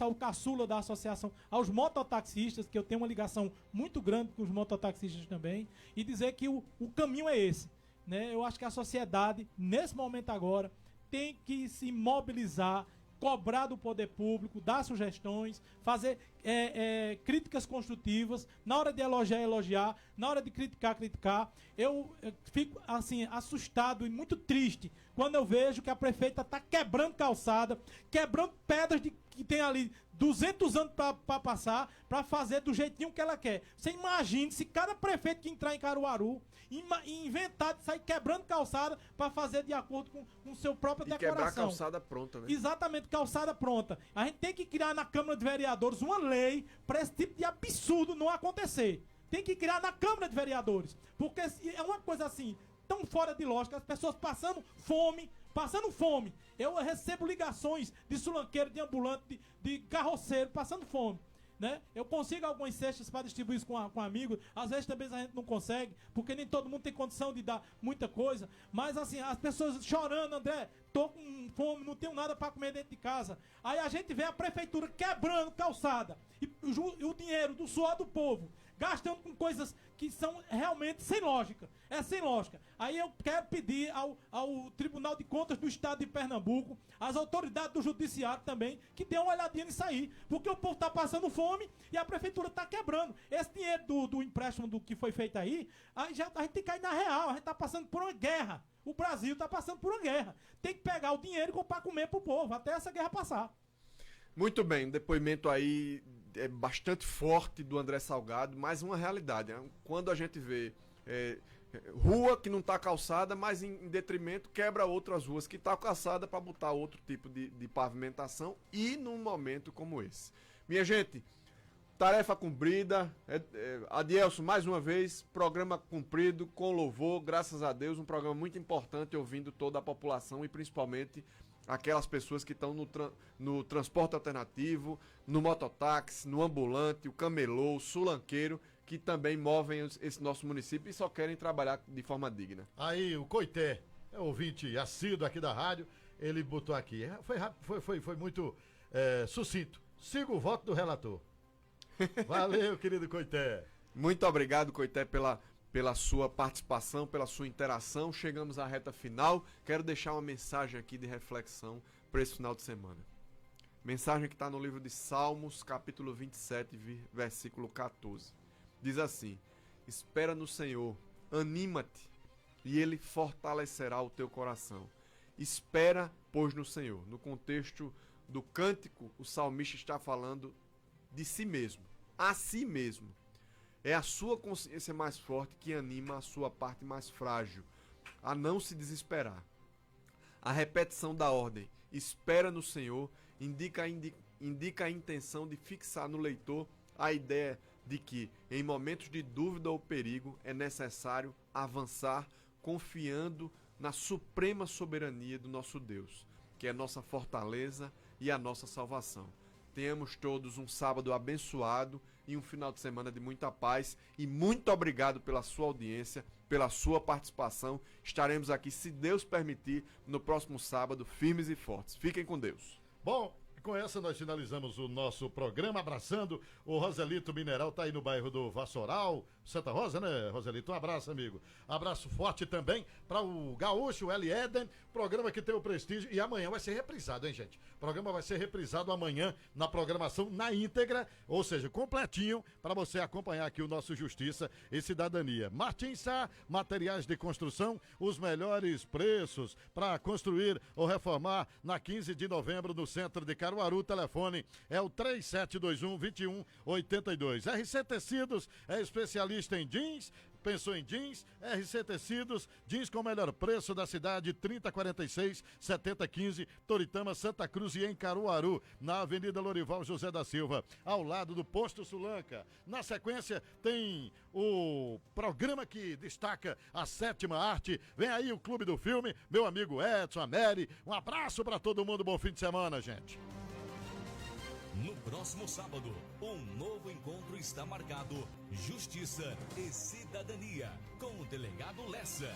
o caçula da associação, aos mototaxistas, que eu tenho uma ligação muito grande com os mototaxistas também, e dizer que o caminho é esse, né? Eu acho que a sociedade, nesse momento agora, tem que se mobilizar, cobrar do poder público, dar sugestões, fazer críticas construtivas, na hora de elogiar, na hora de criticar. Eu fico assim assustado e muito triste quando eu vejo que a prefeita está quebrando calçada, quebrando pedras que tem ali 200 anos para passar, para fazer do jeitinho que ela quer. Você imagine se cada prefeito que entrar em Caruaru inventar de sair quebrando calçada para fazer de acordo com o seu próprio decoração. Quebrar calçada pronta, né? Exatamente, calçada pronta. A gente tem que criar na Câmara de Vereadores uma lei para esse tipo de absurdo não acontecer. tem que criar na Câmara de Vereadores. Porque é uma coisa assim, tão fora de lógica, as pessoas passando fome. Eu recebo ligações de sulanqueiro, de ambulante, de carroceiro, passando fome. Né? Eu consigo algumas cestas para distribuir isso com amigos. Às vezes também a gente não consegue, porque nem todo mundo tem condição de dar muita coisa. Mas assim, as pessoas chorando, André, tô com fome, não tenho nada para comer dentro de casa. Aí a gente vê a prefeitura quebrando calçada. E o dinheiro do suor do povo, gastando com coisas que são realmente sem lógica. É sem lógica. Aí eu quero pedir ao Tribunal de Contas do Estado de Pernambuco, às autoridades do Judiciário também, que dê uma olhadinha nisso aí. Porque o povo está passando fome e a prefeitura está quebrando. Esse dinheiro do empréstimo do que foi feito aí a gente tem que cair na real. A gente está passando por uma guerra. O Brasil está passando por uma guerra. Tem que pegar o dinheiro e comprar comer pro povo, até essa guerra passar. Muito bem, um depoimento aí bastante forte do André Salgado, mas uma realidade, né? Quando a gente vê rua que não está calçada, mas em detrimento quebra outras ruas que estão calçadas para botar outro tipo de pavimentação, e num momento como esse. Minha gente, tarefa cumprida. Adielson, mais uma vez, programa cumprido, com louvor, graças a Deus, um programa muito importante, ouvindo toda a população e principalmente aquelas pessoas que estão no transporte alternativo, no mototáxi, no ambulante, o camelô, o sulanqueiro, que também movem esse nosso município e só querem trabalhar de forma digna. Aí, o Coité, ouvinte assíduo aqui da rádio, ele botou aqui. Foi muito sucinto. Siga o voto do relator. Valeu, querido Coité. Muito obrigado, Coité, pela sua participação, pela sua interação. Chegamos à reta final. Quero deixar uma mensagem aqui de reflexão para esse final de semana. Mensagem que está no livro de Salmos, capítulo 27, versículo 14. Diz assim: espera no Senhor, anima-te, e Ele fortalecerá o teu coração. Espera, pois, no Senhor. No contexto do cântico, o salmista está falando de si mesmo, a si mesmo. É a sua consciência mais forte que anima a sua parte mais frágil a não se desesperar. A repetição da ordem espera no Senhor indica a intenção de fixar no leitor a ideia de que, em momentos de dúvida ou perigo, é necessário avançar confiando na suprema soberania do nosso Deus, que é nossa fortaleza e a nossa salvação. Tenhamos todos um sábado abençoado e um final de semana de muita paz. E muito obrigado pela sua audiência, pela sua participação. Estaremos aqui, se Deus permitir, no próximo sábado, firmes e fortes. Fiquem com Deus. Bom, com essa nós finalizamos o nosso programa, abraçando o Roselito Mineral, tá aí no bairro do Vassoural, Santa Rosa, né, Roselito? Um abraço, amigo. Abraço forte também para o Gaúcho, o L. Eden, programa que tem o prestígio, e amanhã vai ser reprisado, hein, gente? O programa vai ser reprisado amanhã na programação na íntegra, ou seja, completinho, para você acompanhar aqui o nosso Justiça e Cidadania. Martins Sá, materiais de construção, os melhores preços para construir ou reformar na 15 de novembro no centro de Caruaru. O telefone é o 3721-2182. RC Tecidos é especialista em jeans. Pensou em jeans? RC Tecidos, jeans com o melhor preço da cidade, 3046-7015, Toritama, Santa Cruz e em Caruaru, na Avenida Lorival José da Silva, ao lado do Posto Sulanca. Na sequência, tem o programa que destaca a sétima arte. Vem aí o Clube do Filme, meu amigo Edson, a Mary. Um abraço para todo mundo, bom fim de semana, gente. No próximo sábado, um novo encontro está marcado. Justiça e Cidadania, com o delegado Lessa.